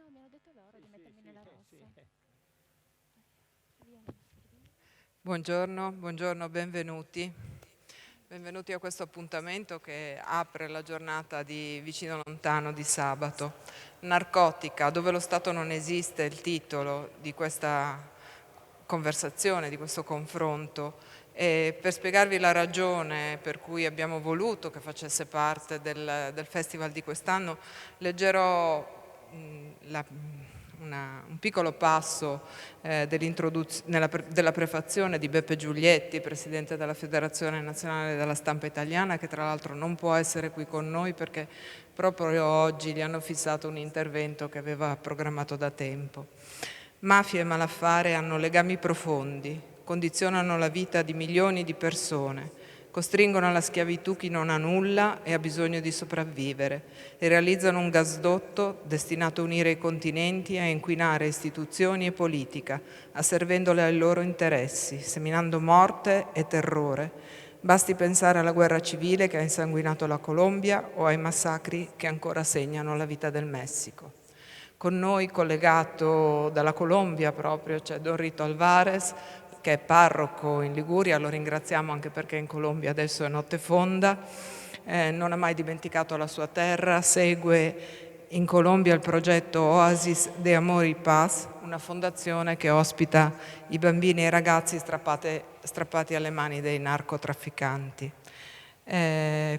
No, mi hanno detto loro di mettermi nella rossa. Buongiorno, buongiorno, benvenuti. Benvenuti a questo appuntamento che apre la giornata di Vicino Lontano di sabato. Narcotica, dove lo Stato non esiste, è il titolo di questa conversazione, di questo confronto. E per spiegarvi la ragione per cui abbiamo voluto che facesse parte del festival di quest'anno, leggerò un piccolo passo della prefazione di Beppe Giulietti, presidente della Federazione Nazionale della Stampa Italiana, che tra l'altro non può essere qui con noi perché proprio oggi gli hanno fissato un intervento che aveva programmato da tempo. Mafia e malaffare hanno legami profondi, condizionano la vita di milioni di persone, costringono alla schiavitù chi non ha nulla e ha bisogno di sopravvivere e realizzano un gasdotto destinato a unire i continenti e a inquinare istituzioni e politica, asservendole ai loro interessi, seminando morte e terrore. Basti pensare alla guerra civile che ha insanguinato la Colombia o ai massacri che ancora segnano la vita del Messico. Con noi, collegato dalla Colombia proprio, c'è Don Rito Alvarez, che è parroco in Liguria, lo ringraziamo anche perché in Colombia adesso è notte fonda, non ha mai dimenticato la sua terra, segue in Colombia il progetto Oasis de Amor y Paz, una fondazione che ospita i bambini e i ragazzi strappati alle mani dei narcotrafficanti.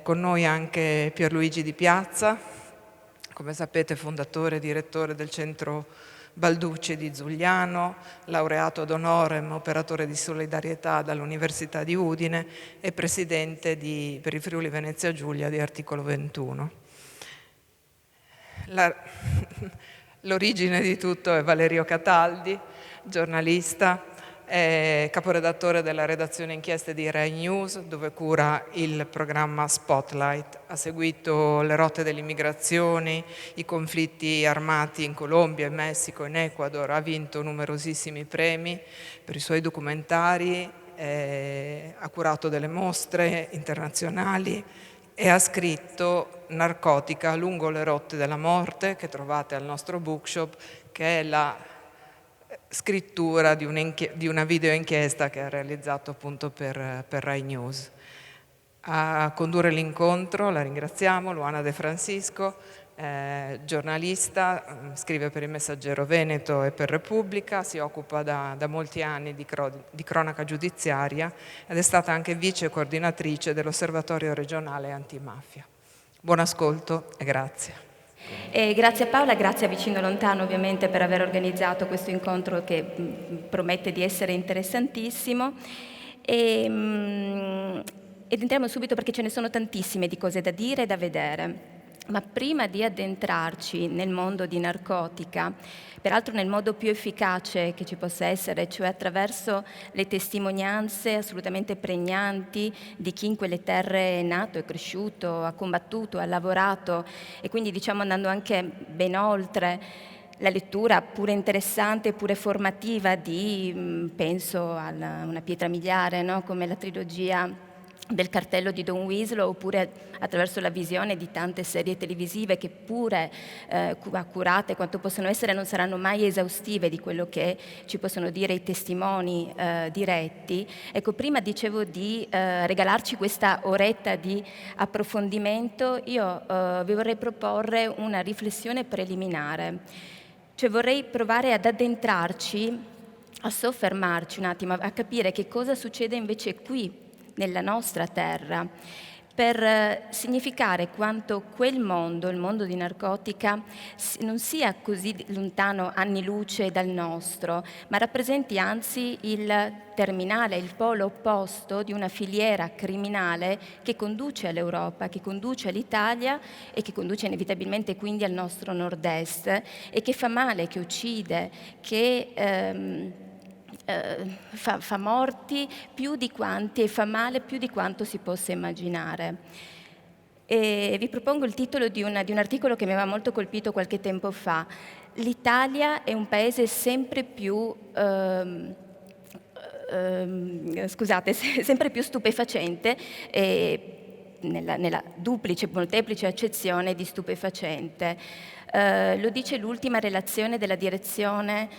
Con noi anche Pierluigi Di Piazza, come sapete fondatore e direttore del centro Balducci di Zugliano, laureato ad honorem, operatore di solidarietà dall'Università di Udine e presidente per il Friuli Venezia Giulia di Articolo 21. L'origine di tutto è Valerio Cataldi, giornalista, caporedattore della redazione inchieste di Rai News, dove cura il programma Spotlight. Ha seguito le rotte delle migrazioni, i conflitti armati in Colombia, in Messico, in Ecuador. Ha vinto numerosissimi premi per i suoi documentari, ha curato delle mostre internazionali e ha scritto Narcotica lungo le rotte della morte, che trovate al nostro bookshop, che è la scrittura di una video inchiesta che ha realizzato appunto per Rai News. A condurre l'incontro, la ringraziamo, Luana De Francisco, giornalista, scrive per il Messaggero Veneto e per Repubblica, si occupa da molti anni di cronaca giudiziaria ed è stata anche vice coordinatrice dell'Osservatorio regionale antimafia. Buon ascolto e grazie. E grazie a Paola, grazie a Vicino Lontano ovviamente per aver organizzato questo incontro che promette di essere interessantissimo. Ed entriamo subito perché ce ne sono tantissime di cose da dire e da vedere. Ma prima di addentrarci nel mondo di Narcotica, peraltro nel modo più efficace che ci possa essere, cioè attraverso le testimonianze assolutamente pregnanti di chi in quelle terre è nato, è cresciuto, ha combattuto, ha lavorato e quindi diciamo andando anche ben oltre la lettura pure interessante, pure formativa di, penso a una pietra miliare, no? Come la trilogia del cartello di Don Winslow, oppure attraverso la visione di tante serie televisive che pure accurate quanto possono essere non saranno mai esaustive di quello che ci possono dire i testimoni diretti. Ecco, prima dicevo di regalarci questa oretta di approfondimento, io vi vorrei proporre una riflessione preliminare, cioè vorrei provare ad addentrarci, a soffermarci un attimo, a capire che cosa succede invece qui nella nostra terra, per significare quanto quel mondo, il mondo di Narcotica, non sia così lontano anni luce dal nostro, ma rappresenti anzi il terminale, il polo opposto di una filiera criminale che conduce all'Europa, che conduce all'Italia e che conduce inevitabilmente quindi al nostro nord-est e che fa male, che uccide, che fa morti più di quanti e fa male più di quanto si possa immaginare. E vi propongo il titolo di un articolo che mi aveva molto colpito qualche tempo fa. L'Italia è un paese sempre più sempre più stupefacente nella duplice, molteplice accezione di stupefacente. Lo dice l'ultima relazione della Direzione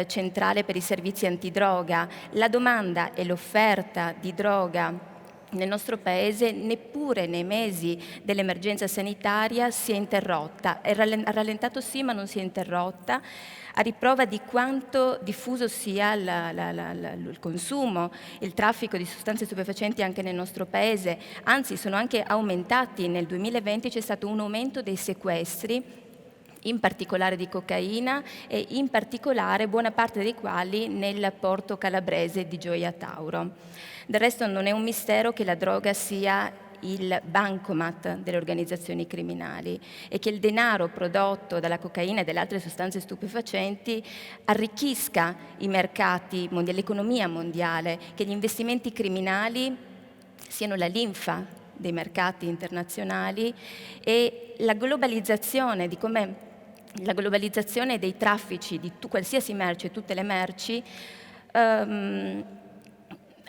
Centrale per i Servizi Antidroga. La domanda e l'offerta di droga nel nostro Paese neppure nei mesi dell'emergenza sanitaria si è interrotta. Ha rallentato sì, ma non si è interrotta, a riprova di quanto diffuso sia il consumo, il traffico di sostanze stupefacenti anche nel nostro Paese. Anzi, sono anche aumentati. Nel 2020 c'è stato un aumento dei sequestri, in particolare di cocaina e in particolare buona parte dei quali nel porto calabrese di Gioia Tauro. Del resto non è un mistero che la droga sia il bancomat delle organizzazioni criminali e che il denaro prodotto dalla cocaina e delle altre sostanze stupefacenti arricchisca i mercati mondiali, l'economia mondiale, che gli investimenti criminali siano la linfa dei mercati internazionali e la globalizzazione di come la globalizzazione dei traffici di qualsiasi merce, tutte le merci,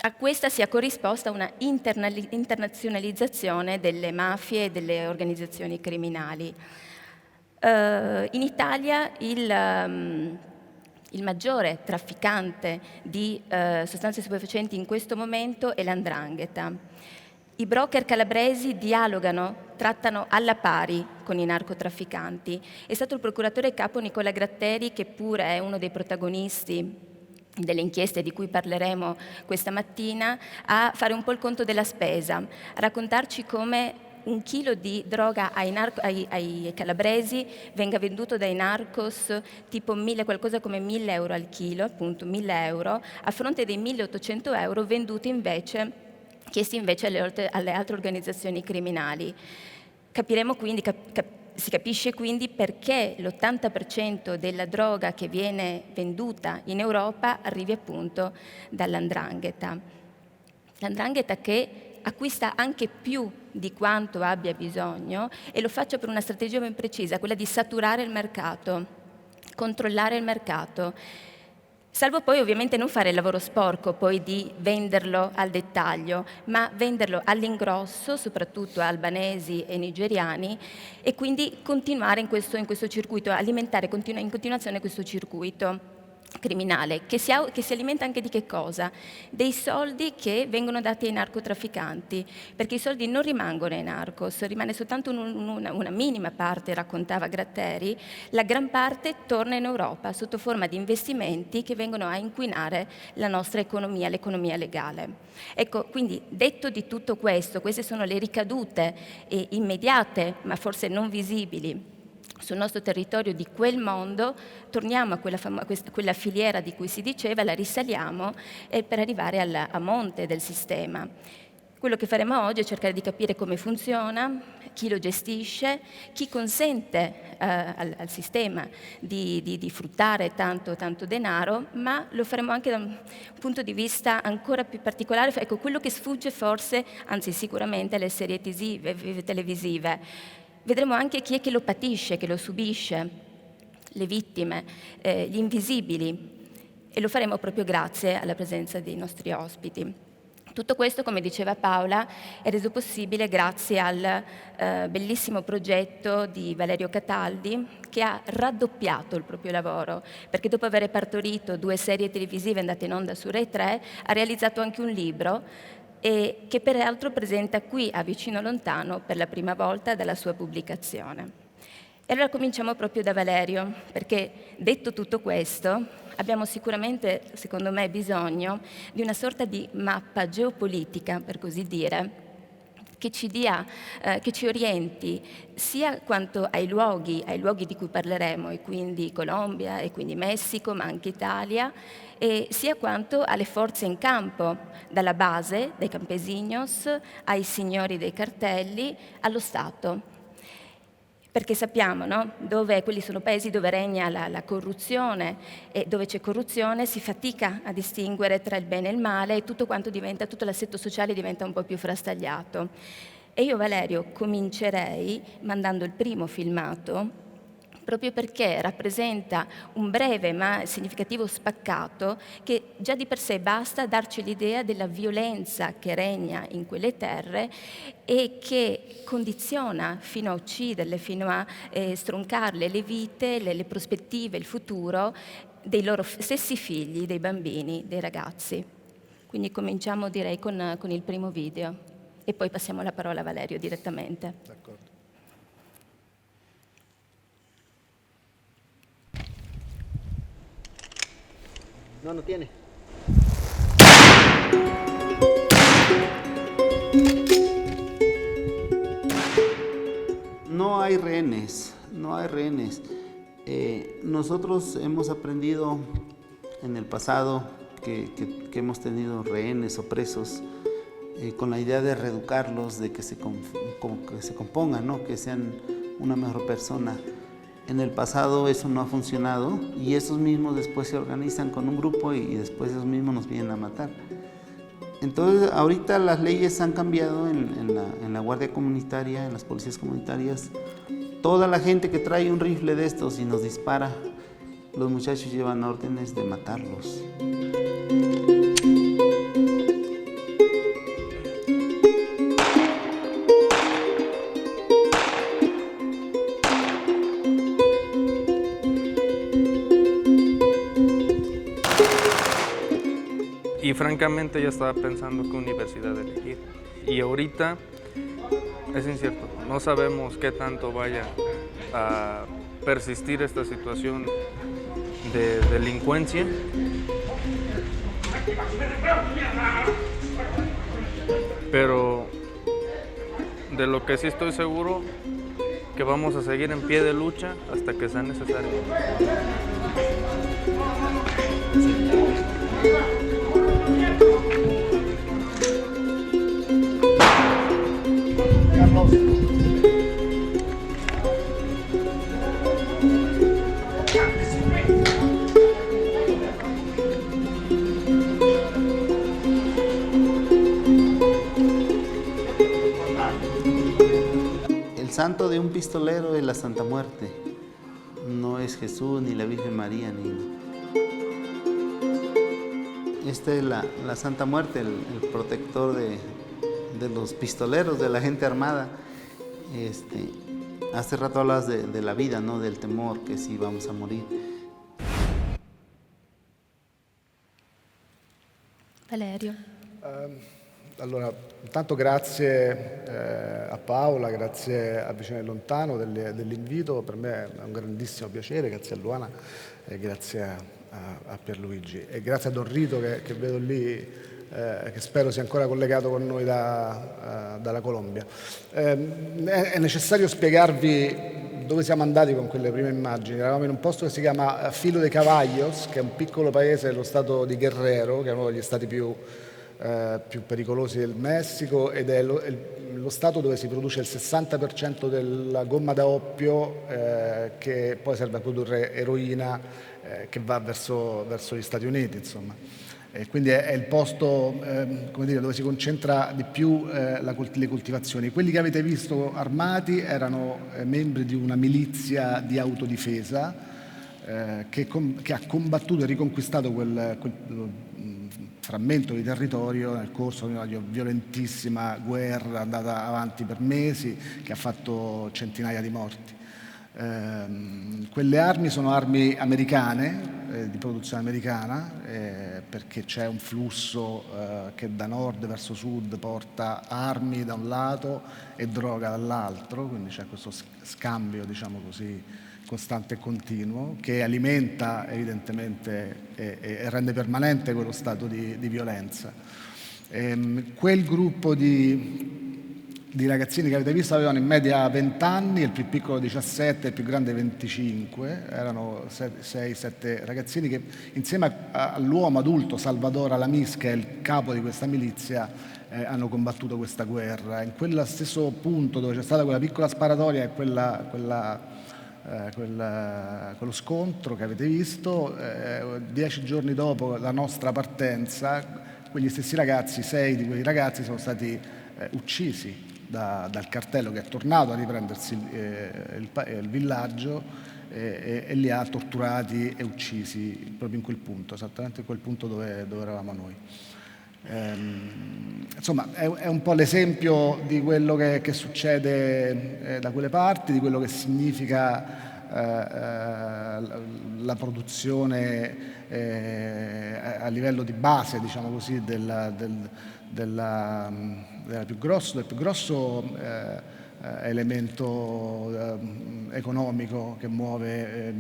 a questa sia corrisposta una internazionalizzazione delle mafie e delle organizzazioni criminali. In Italia il maggiore trafficante di sostanze stupefacenti in questo momento è l''ndrangheta. I broker calabresi dialogano, trattano alla pari con i narcotrafficanti. È stato il procuratore capo Nicola Gratteri, che pure è uno dei protagonisti delle inchieste di cui parleremo questa mattina, a fare un po' il conto della spesa, a raccontarci come un chilo di droga ai calabresi venga venduto dai narcos tipo qualcosa come 1.000 euro al chilo, appunto 1.000 euro, a fronte dei 1.800 euro chiesti invece alle altre organizzazioni criminali. Capiremo quindi, si capisce quindi perché l'80% della droga che viene venduta in Europa arrivi appunto dall''ndrangheta. L''ndrangheta che acquista anche più di quanto abbia bisogno e lo faccia per una strategia ben precisa, quella di saturare il mercato, controllare il mercato, salvo poi ovviamente non fare il lavoro sporco poi di venderlo al dettaglio, ma venderlo all'ingrosso, soprattutto a albanesi e nigeriani, e quindi continuare in questo circuito, alimentare in continuazione questo circuito criminale, che si alimenta anche di che cosa? Dei soldi che vengono dati ai narcotrafficanti, perché i soldi non rimangono ai narcos, rimane soltanto una minima parte, raccontava Gratteri, la gran parte torna in Europa sotto forma di investimenti che vengono a inquinare la nostra economia, l'economia legale. Ecco, quindi detto di tutto questo, queste sono le ricadute immediate, ma forse non visibili, sul nostro territorio di quel mondo. Torniamo a quella filiera di cui si diceva, la risaliamo per arrivare a monte del sistema. Quello che faremo oggi è cercare di capire come funziona, chi lo gestisce, chi consente al sistema di fruttare tanto denaro, ma lo faremo anche da un punto di vista ancora più particolare, ecco, quello che sfugge forse, anzi sicuramente, alle serie televisive. Vedremo anche chi è che lo patisce, che lo subisce, le vittime, gli invisibili, e lo faremo proprio grazie alla presenza dei nostri ospiti. Tutto questo, come diceva Paola, è reso possibile grazie al bellissimo progetto di Valerio Cataldi, che ha raddoppiato il proprio lavoro, perché dopo aver partorito 2 serie televisive andate in onda su Rai 3, ha realizzato anche un libro, e che peraltro presenta qui a Vicino Lontano per la prima volta dalla sua pubblicazione. E allora cominciamo proprio da Valerio, perché detto tutto questo abbiamo sicuramente, secondo me, bisogno di una sorta di mappa geopolitica, per così dire, che ci orienti sia quanto ai luoghi di cui parleremo, e quindi Colombia, e quindi Messico, ma anche Italia, e sia quanto alle forze in campo, dalla base, dai campesinos, ai signori dei cartelli, allo Stato. Perché sappiamo, no? Quelli sono paesi dove regna la corruzione, e dove c'è corruzione si fatica a distinguere tra il bene e il male, e tutto l'assetto sociale diventa un po' più frastagliato. E io, Valerio, comincerei mandando il primo filmato, proprio perché rappresenta un breve ma significativo spaccato che già di per sé basta a darci l'idea della violenza che regna in quelle terre e che condiziona fino a ucciderle, fino a stroncarle le vite, le prospettive, il futuro dei loro stessi figli, dei bambini, dei ragazzi. Quindi cominciamo, direi, con il primo video e poi passiamo la parola a Valerio direttamente. D'accordo. Nonno, tieni. No hay rehenes, no hay rehenes. Nosotros hemos aprendido en el pasado que hemos tenido rehenes o presos con la idea de reeducarlos, de que se compongan, ¿no? Que sean una mejor persona. En el pasado eso no ha funcionado y esos mismos después se organizan con un grupo y después esos mismos nos vienen a matar. Entonces ahorita las leyes han cambiado en la guardia comunitaria, en las policías comunitarias. Toda la gente que trae un rifle de estos y nos dispara, los muchachos llevan órdenes de matarlos. Y francamente ya estaba pensando qué universidad elegir. Y ahorita es incierto, no sabemos qué tanto vaya a persistir esta situación de delincuencia. Pero de lo que sí estoy seguro, que vamos a seguir en pie de lucha hasta que sea necesario. El santo de un pistolero es la Santa Muerte, no es Jesús ni la Virgen María. Esta es la Santa Muerte, el protector de los pistoleros, de la gente armada. Hace rato hablas de la vida, ¿no? Del temor, que sí vamos a morir. Valerio. Allora, intanto grazie a Paola, grazie a Vicino e Lontano dell'invito, per me è un grandissimo piacere, grazie a Luana e grazie a Pierluigi e grazie a Don Rito che vedo lì, che spero sia ancora collegato con noi dalla Colombia. È necessario spiegarvi dove siamo andati con quelle prime immagini. Eravamo in un posto che si chiama Filo de Caballos, che è un piccolo paese dello stato di Guerrero, che è uno degli stati più pericolosi del Messico ed è lo stato dove si produce il 60% della gomma da oppio che poi serve a produrre eroina che va verso gli Stati Uniti, insomma. E quindi è il posto come dire, dove si concentra di più le coltivazioni. Quelli che avete visto armati erano membri di una milizia di autodifesa che ha combattuto e riconquistato quel frammento di territorio nel corso di una violentissima guerra andata avanti per mesi che ha fatto centinaia di morti. Quelle armi sono armi americane, di produzione americana, perché c'è un flusso che da nord verso sud porta armi da un lato e droga dall'altro, quindi c'è questo scambio, diciamo così, costante e continuo, che alimenta evidentemente e rende permanente quello stato di violenza. Quel gruppo di ragazzini che avete visto avevano in media 20 anni, il più piccolo 17, il più grande 25, erano 6-7 ragazzini che insieme all'uomo adulto Salvador Alamis, che è il capo di questa milizia, hanno combattuto questa guerra. In quello stesso punto dove c'è stata quella piccola sparatoria e quello scontro che avete visto, 10 giorni dopo la nostra partenza, quegli stessi ragazzi, 6 di quei ragazzi sono stati uccisi dal cartello che è tornato a riprendersi il villaggio e li ha torturati e uccisi proprio in quel punto, esattamente in quel punto dove eravamo noi. Insomma, è un po' l'esempio di quello che succede da quelle parti, di quello che significa la produzione a livello di base, diciamo così, del più grosso elemento economico che muove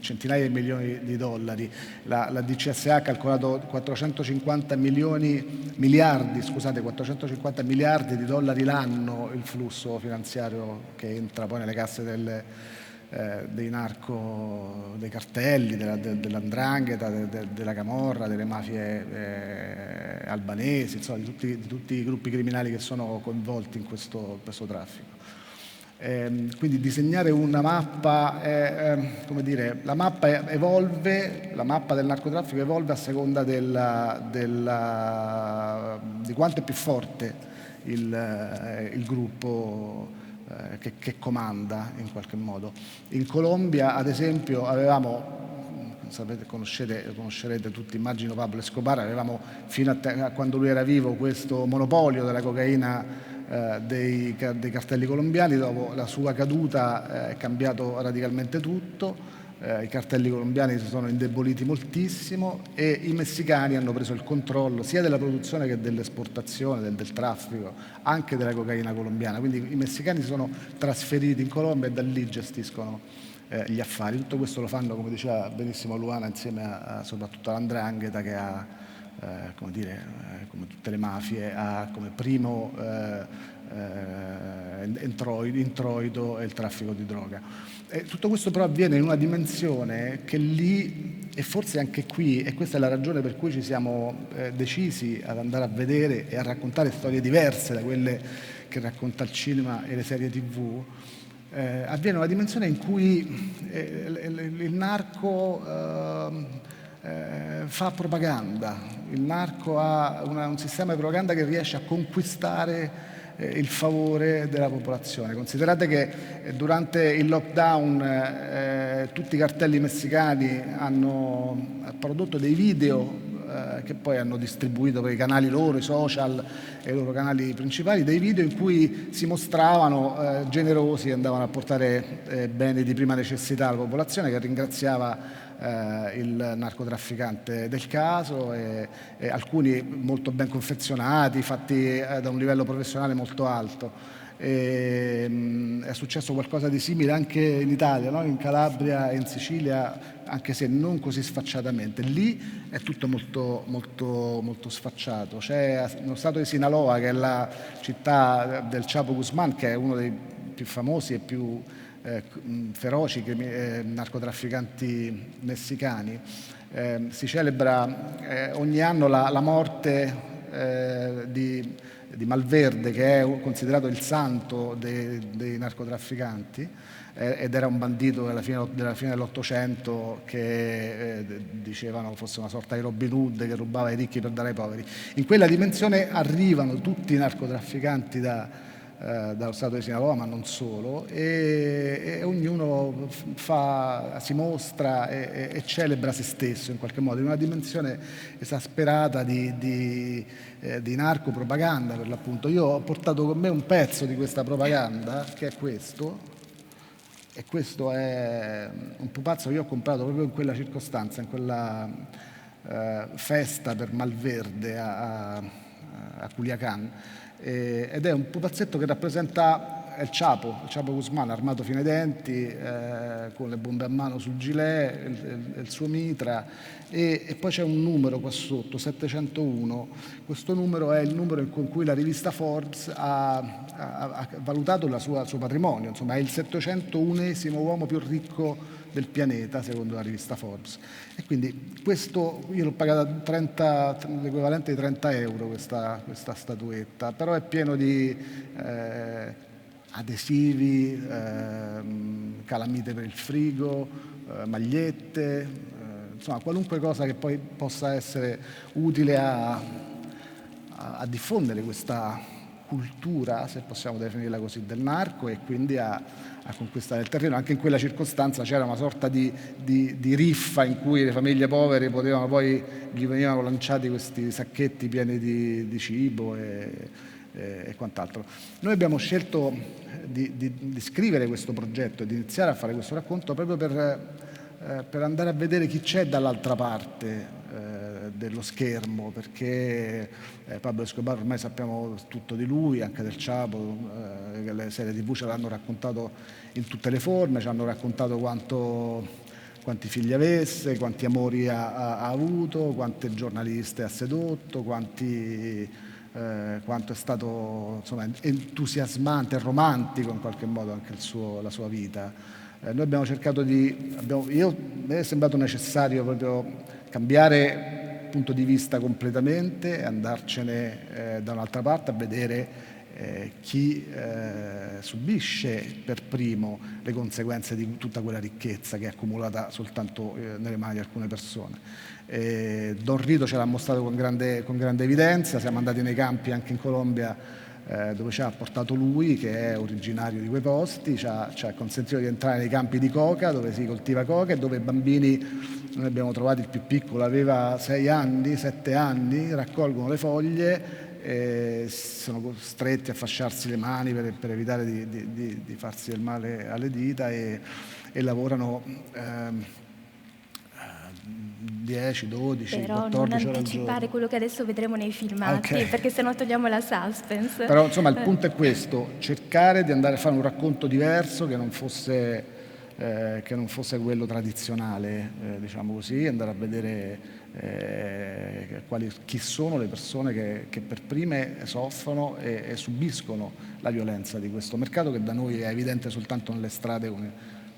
centinaia di milioni di dollari. La DCSA ha calcolato 450 miliardi di dollari l'anno il flusso finanziario che entra poi nelle casse dei cartelli, dell''ndrangheta, della camorra, delle mafie albanesi, insomma di tutti i gruppi criminali che sono coinvolti in questo traffico. Quindi disegnare una mappa, come dire, la mappa evolve, la mappa del narcotraffico evolve a seconda di quanto è più forte il gruppo che comanda in qualche modo. In Colombia, ad esempio, avevamo, conoscerete tutti, immagino, Pablo Escobar, avevamo fino a quando lui era vivo questo monopolio della cocaina dei cartelli colombiani. Dopo la sua caduta è cambiato radicalmente tutto. I cartelli colombiani si sono indeboliti moltissimo e i messicani hanno preso il controllo sia della produzione che dell'esportazione, del traffico, anche della cocaina colombiana. Quindi i messicani si sono trasferiti in Colombia e da lì gestiscono gli affari. Tutto questo lo fanno, come diceva benissimo Luana, insieme soprattutto all''ndrangheta, che ha, come tutte le mafie, ha come primo introito il traffico di droga. Tutto questo però avviene in una dimensione che lì, e forse anche qui, e questa è la ragione per cui ci siamo decisi ad andare a vedere e a raccontare storie diverse da quelle che racconta il cinema e le serie TV, avviene una dimensione in cui il narco fa propaganda, il narco ha un sistema di propaganda che riesce a conquistare il favore della popolazione. Considerate che durante il lockdown tutti i cartelli messicani hanno prodotto dei video che poi hanno distribuito per i canali loro, i social e i loro canali principali, dei video in cui si mostravano generosi e andavano a portare beni di prima necessità alla popolazione, che ringraziava il narcotrafficante del caso, e alcuni molto ben confezionati, fatti da un livello professionale molto alto. È successo qualcosa di simile anche in Italia, no? In Calabria e in Sicilia, anche se non così sfacciatamente. Lì è tutto molto, molto, molto sfacciato. C'è lo stato di Sinaloa, che è la città del Chapo Guzmán, che è uno dei più famosi e più feroci narcotrafficanti messicani. Si celebra ogni anno la morte di Malverde, che è considerato il santo dei narcotrafficanti, ed era un bandito della fine dell'Ottocento che dicevano fosse una sorta di Robin Hood che rubava ai ricchi per dare ai poveri. In quella dimensione arrivano tutti i narcotrafficanti dallo stato di Sinaloa, ma non solo, e ognuno si mostra e celebra se stesso in qualche modo, in una dimensione esasperata di narcopropaganda, per l'appunto. Io ho portato con me un pezzo di questa propaganda, che è questo, e questo è un pupazzo che io ho comprato proprio in quella circostanza, in quella festa per Malverde a Culiacán. Ed è un pupazzetto che rappresenta il Chapo Guzmán, armato fino ai denti, con le bombe a mano sul gilet, il suo mitra, e poi c'è un numero qua sotto, 701. Questo numero è il numero con cui la rivista Forbes ha valutato il suo patrimonio, insomma è il 701esimo uomo più ricco del pianeta, secondo la rivista Forbes. E quindi questo io l'ho pagata l'equivalente di 30 euro questa statuetta, però è pieno di adesivi, calamite per il frigo, magliette, insomma qualunque cosa che poi possa essere utile a diffondere questa cultura, se possiamo definirla così, del narco, e quindi a conquistare il terreno. Anche in quella circostanza c'era una sorta di riffa in cui le famiglie povere potevano poi, gli venivano lanciati questi sacchetti pieni di cibo e quant'altro. Noi abbiamo scelto di scrivere questo progetto, di iniziare a fare questo racconto proprio per andare a vedere chi c'è dall'altra parte dello schermo, perché Pablo Escobar ormai sappiamo tutto di lui, anche del Chapo, le serie TV ce l'hanno raccontato in tutte le forme, ci hanno raccontato quanti figli avesse, quanti amori ha avuto, quante giornaliste ha sedotto, quanto è stato, insomma, entusiasmante e romantico in qualche modo anche la sua vita. Noi abbiamo cercato mi è sembrato necessario proprio cambiare punto di vista completamente, andarcene da un'altra parte a vedere chi subisce per primo le conseguenze di tutta quella ricchezza che è accumulata soltanto nelle mani di alcune persone. Don Rito ce l'ha mostrato con grande evidenza. Siamo andati nei campi anche in Colombia, dove ci ha portato lui, che è originario di quei posti, ci ha consentito di entrare nei campi di coca, dove si coltiva coca e dove i bambini, noi abbiamo trovato il più piccolo, aveva 6 anni, 7 anni, raccolgono le foglie, sono costretti a fasciarsi le mani per evitare di farsi del male alle dita, e lavorano 10, 12, però 14 ore al giorno. Non anticipare quello che adesso vedremo nei filmati, Okay. perché sennò togliamo la suspense. Però insomma il punto è questo: cercare di andare a fare un racconto diverso che non fosse quello tradizionale, diciamo così, andare a vedere chi sono le persone che per prime soffrono e subiscono la violenza di questo mercato, che da noi è evidente soltanto nelle strade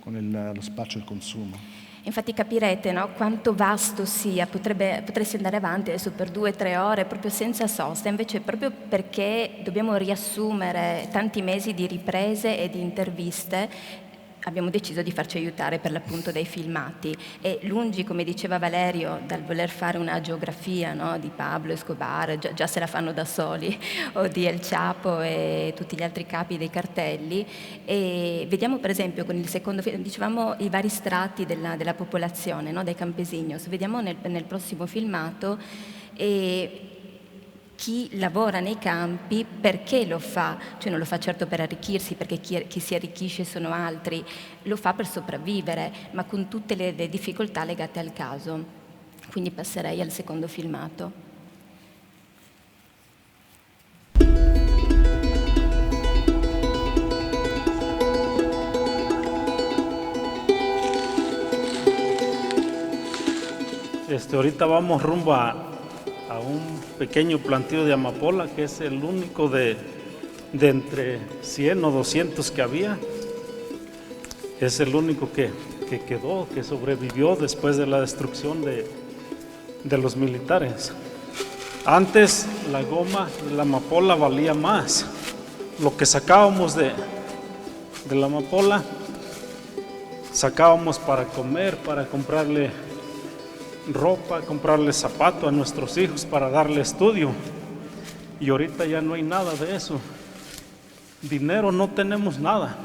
con lo spaccio e il consumo. Infatti capirete, no, quanto vasto sia, potresti andare avanti adesso per 2-3 ore proprio senza sosta, invece proprio perché dobbiamo riassumere tanti mesi di riprese e di interviste, abbiamo deciso di farci aiutare per l'appunto dai filmati, e lungi, come diceva Valerio, dal voler fare una geografia, no, di Pablo Escobar, già se la fanno da soli, o di El Chapo e tutti gli altri capi dei cartelli, e vediamo per esempio con il secondo film, dicevamo i vari strati della popolazione, no, dai campesinos, vediamo nel prossimo filmato chi lavora nei campi, perché lo fa, cioè non lo fa certo per arricchirsi, perché chi si arricchisce sono altri, lo fa per sopravvivere, ma con tutte le difficoltà legate al caso. Quindi passerei al secondo filmato. Ahorita vamos rumbo a un pequeño plantío de amapola, que es el único de entre 100 o 200 que había. Es el único que quedó, que sobrevivió después de la destrucción de los militares. Antes la goma de la amapola valía más. Lo que sacábamos de la amapola, sacábamos para comer, para comprarle ropa, comprarle zapatos a nuestros hijos, para darle estudio. Y ahorita ya no hay nada de eso. Dinero no tenemos nada.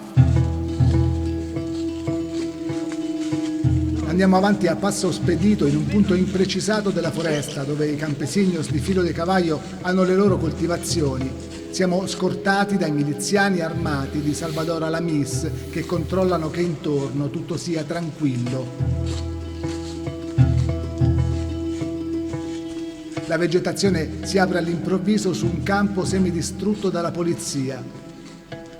Andiamo avanti a passo spedito in un punto imprecisato della foresta, dove i campesinos di Filo de Cavallo hanno le loro coltivazioni. Siamo scortati dai miliziani armati di Salvador Alamis, che controllano che intorno tutto sia tranquillo. La vegetazione si apre all'improvviso su un campo semidistrutto dalla polizia.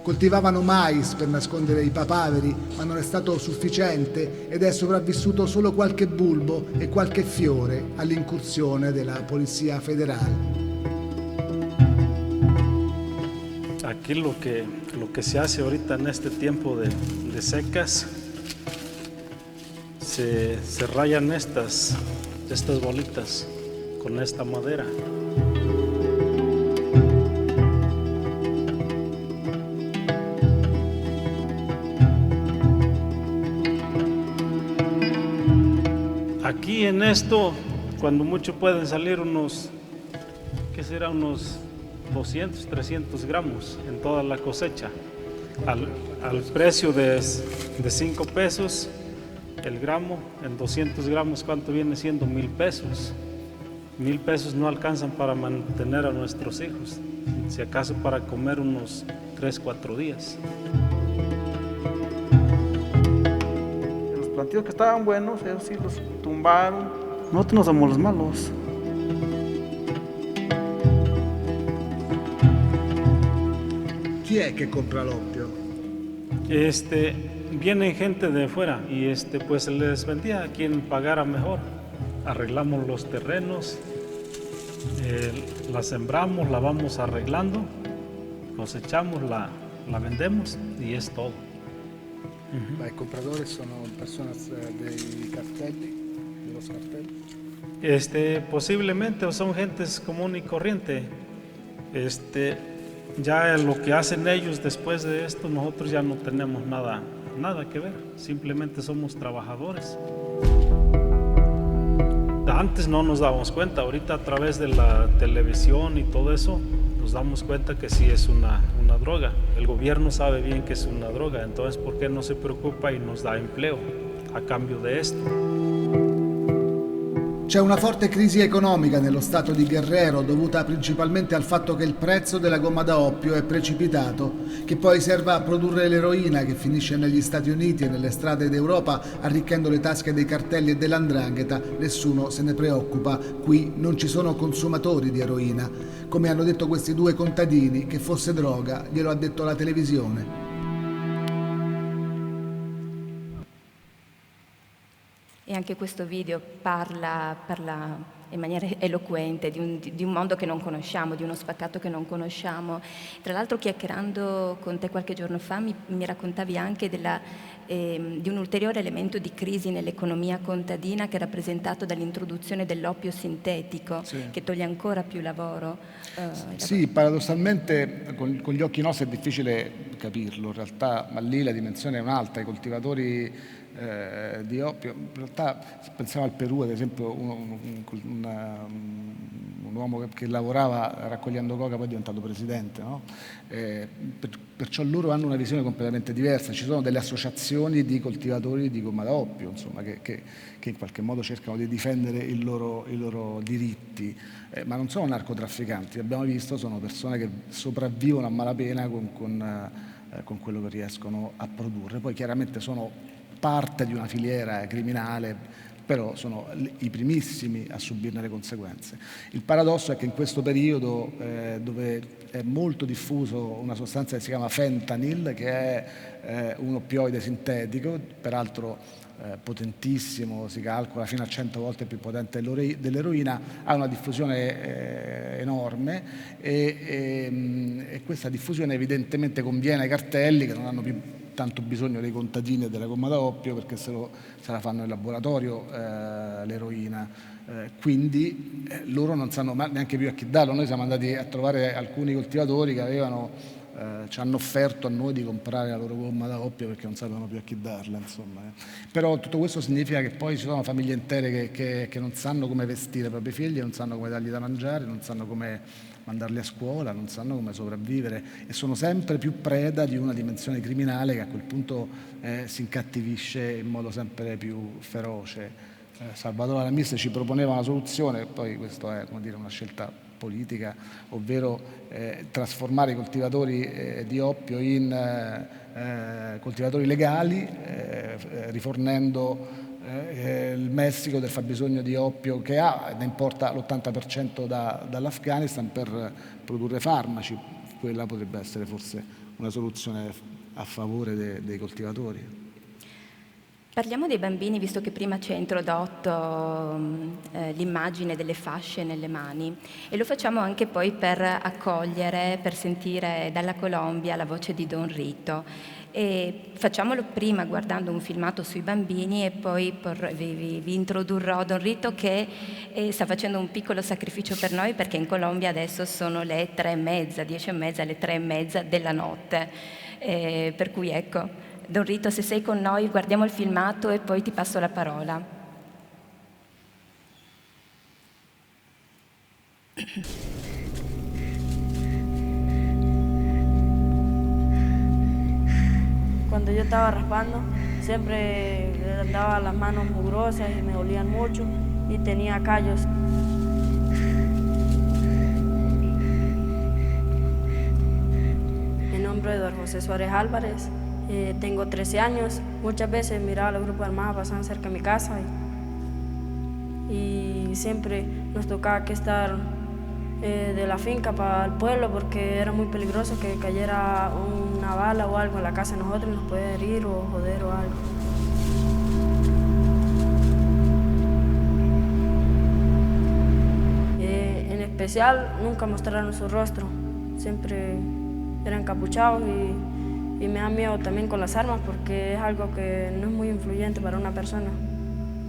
Coltivavano mais per nascondere i papaveri, ma non è stato sufficiente ed è sopravvissuto solo qualche bulbo e qualche fiore all'incursione della Polizia Federal. Aquí lo que se hace ahorita en este tiempo de secas, se rayan estas bolitas con esta madera. Aquí en esto, cuando mucho pueden salir unos, ¿qué será? Unos 200, 300 gramos en toda la cosecha. Al precio de 5 pesos el gramo, en 200 gramos, ¿cuánto viene siendo? 1,000 pesos. 1,000 pesos no alcanzan para mantener a nuestros hijos, si acaso para comer unos 3, 4 días. Los plantíos que estaban buenos, ellos sí los tumbaron. Nosotros no somos los malos. Chi è che compra l'oppio? Viene gente de fuera y pues les vendía a quien pagara mejor. Arreglamos los terrenos, la sembramos, la vamos arreglando, cosechamos, la vendemos y es todo. Ma i compratori sono persone dei cartelli, de los cartelli? Posiblemente o son gentes común y corriente. Ya lo que hacen ellos después de esto, nosotros ya no tenemos nada que ver, simplemente somos trabajadores. Antes no nos dábamos cuenta, ahorita a través de la televisión y todo eso, nos damos cuenta que sí es una droga. El gobierno sabe bien que es una droga, entonces ¿por qué no se preocupa y nos da empleo a cambio de esto? C'è una forte crisi economica nello stato di Guerrero dovuta principalmente al fatto che il prezzo della gomma da oppio è precipitato, che poi serve a produrre l'eroina che finisce negli Stati Uniti e nelle strade d'Europa arricchendo le tasche dei cartelli e dell''ndrangheta. Nessuno se ne preoccupa, qui non ci sono consumatori di eroina. Come hanno detto questi 2 contadini, che fosse droga glielo ha detto la televisione. E anche questo video parla in maniera eloquente di un mondo che non conosciamo, di uno spaccato che non conosciamo. Tra l'altro, chiacchierando con te qualche giorno fa mi raccontavi anche di un ulteriore elemento di crisi nell'economia contadina che è rappresentato dall'introduzione dell'oppio sintetico, sì, che toglie ancora più lavoro. Sì, paradossalmente con gli occhi nostri è difficile capirlo in realtà, ma lì la dimensione è un'altra. I coltivatori di oppio, in realtà se pensiamo al Perù ad esempio, un uomo che lavorava raccogliendo coca poi è diventato presidente, no? Perciò loro hanno una visione completamente diversa. Ci sono delle associazioni di coltivatori di gomma da oppio, insomma, che in qualche modo cercano di difendere i loro diritti, ma non sono narcotrafficanti, abbiamo visto, sono persone che sopravvivono a malapena con quello che riescono a produrre. Poi chiaramente sono parte di una filiera criminale, però sono i primissimi a subirne le conseguenze. Il paradosso è che in questo periodo dove è molto diffuso una sostanza che si chiama fentanyl, che è un oppioide sintetico, peraltro potentissimo, si calcola fino a 100 volte più potente dell'eroina, ha una diffusione enorme e questa diffusione evidentemente conviene ai cartelli che non hanno più tanto bisogno dei contadini e della gomma da oppio perché se la fanno in laboratorio l'eroina, quindi loro non sanno neanche più a chi darlo. Noi siamo andati a trovare alcuni coltivatori che ci hanno offerto a noi di comprare la loro gomma da oppio perché non sapevano più a chi darla, insomma. Però tutto questo significa che poi ci sono famiglie intere che non sanno come vestire i propri figli, non sanno come dargli da mangiare, non sanno come mandarli a scuola, non sanno come sopravvivere e sono sempre più preda di una dimensione criminale che a quel punto si incattivisce in modo sempre più feroce. Salvatore Alamista ci proponeva una soluzione, poi questo è, come dire, una scelta politica, ovvero trasformare i coltivatori di oppio in coltivatori legali, rifornendo il Messico del fabbisogno di oppio che ha, ne importa l'80% dall'Afghanistan per produrre farmaci. Quella potrebbe essere forse una soluzione a favore dei coltivatori. Parliamo dei bambini, visto che prima ci ha introdotto l'immagine delle fasce nelle mani, e lo facciamo anche poi per accogliere, per sentire dalla Colombia la voce di Don Rito. E facciamolo prima guardando un filmato sui bambini e poi vi introdurrò Don Rito che sta facendo un piccolo sacrificio per noi perché in Colombia adesso sono le 3:30, 10:30, le 3:30 della notte, per cui ecco. Don Rito, se sei con noi, guardiamo il filmato e poi ti passo la parola. cuando yo estaba raspando, siempre andaba las manos mugrosas y me dolían mucho y tenía callos. Mi nombre es Eduardo José Suárez Álvarez, tengo 13 años. Muchas veces miraba a los grupos armados pasaban cerca de mi casa y siempre nos tocaba que estar de la finca para el pueblo porque era muy peligroso que cayera una bala o algo en la casa de nosotros y nos podía herir o joder o algo. En especial nunca mostraron su rostro, siempre eran encapuchados y me da miedo también con las armas porque es algo que no es muy influyente para una persona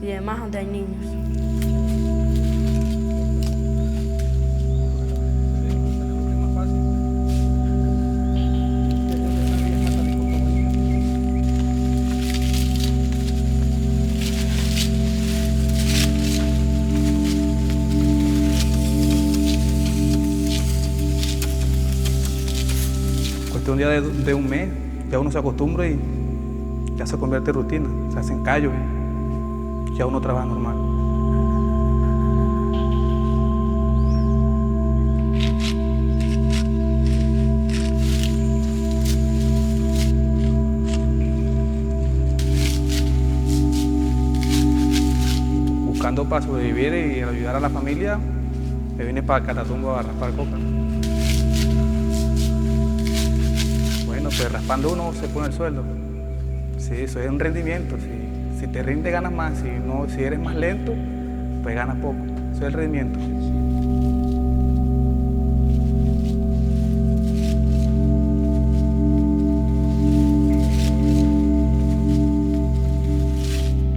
y además donde hay niños. Un día de un mes, ya uno se acostumbra y ya se convierte en rutina, se hacen callos y ya uno trabaja normal. Buscando para sobrevivir y ayudar a la familia, me vine para Catatumbo a raspar coca. Pues raspando uno se pone el sueldo. Sí, eso es un rendimiento. Si te rinde ganas más, si eres más lento, pues ganas poco. Eso es el rendimiento.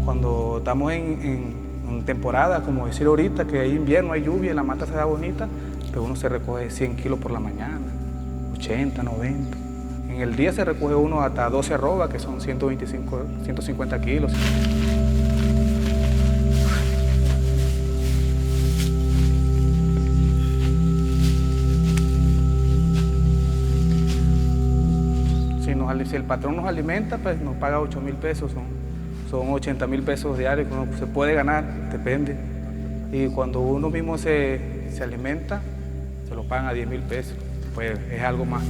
Cuando estamos en temporada, como decir ahorita, que hay invierno, hay lluvia, la mata se da bonita, pues uno se recoge 100 kilos por la mañana, 80, 90. En el día se recoge uno hasta 12 arrobas, que son 125, 150 kilos. Si el patrón nos alimenta, pues nos paga 8.000 pesos, son 80.000 pesos diarios que uno se puede ganar, depende. Y cuando uno mismo se alimenta, se lo pagan a 10.000 pesos, pues es algo más.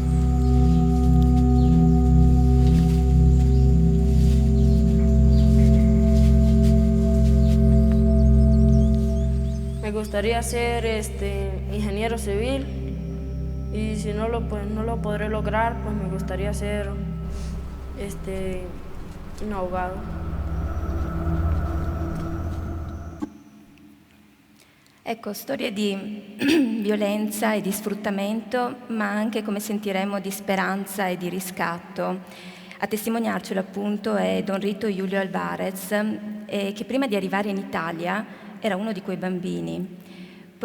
Me gustaría ser ingeniero civil y si no lo podré lograr, pues me gustaría ser un abogado. Ecco, storie di violenza e di sfruttamento, ma anche, come sentiremo, di speranza e di riscatto. A testimoniarcelo appunto è Don Rito Julio Alvarez, che prima di arrivare in Italia era uno di quei bambini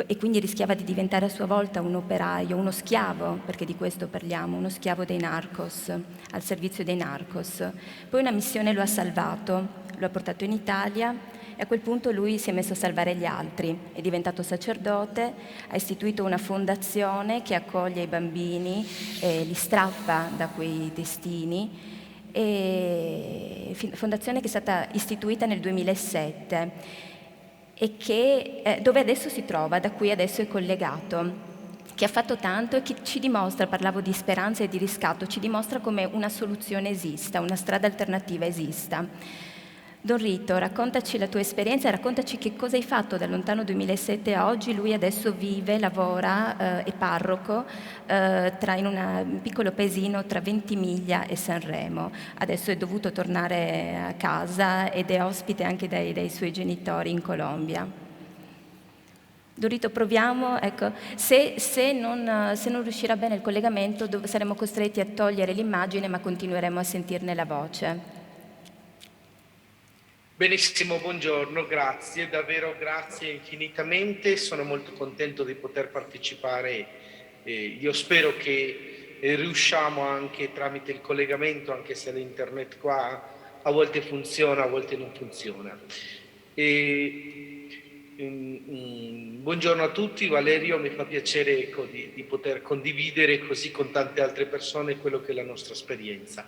e quindi rischiava di diventare a sua volta un operaio, uno schiavo, perché di questo parliamo, uno schiavo dei narcos, al servizio dei narcos. Poi una missione lo ha salvato, lo ha portato in Italia e a quel punto lui si è messo a salvare gli altri, è diventato sacerdote, ha istituito una fondazione che accoglie i bambini e li strappa da quei destini, fondazione che è stata istituita nel 2007 e dove adesso si trova, da cui adesso è collegato, che ha fatto tanto e che ci dimostra, parlavo di speranza e di riscatto, ci dimostra come una soluzione esista, una strada alternativa esista. Don Rito, raccontaci la tua esperienza, raccontaci che cosa hai fatto dal lontano 2007 a oggi. Lui adesso vive, lavora, è parroco in un piccolo paesino tra Ventimiglia e Sanremo. Adesso è dovuto tornare a casa ed è ospite anche dai suoi genitori in Colombia. Don Rito, proviamo, ecco, se non riuscirà bene il collegamento saremo costretti a togliere l'immagine ma continueremo a sentirne la voce. Benissimo, buongiorno, grazie, davvero grazie infinitamente, sono molto contento di poter partecipare, io spero che riusciamo anche tramite il collegamento, anche se l'internet qua a volte funziona, a volte non funziona. Buongiorno a tutti, Valerio, mi fa piacere di poter condividere così con tante altre persone quello che è la nostra esperienza.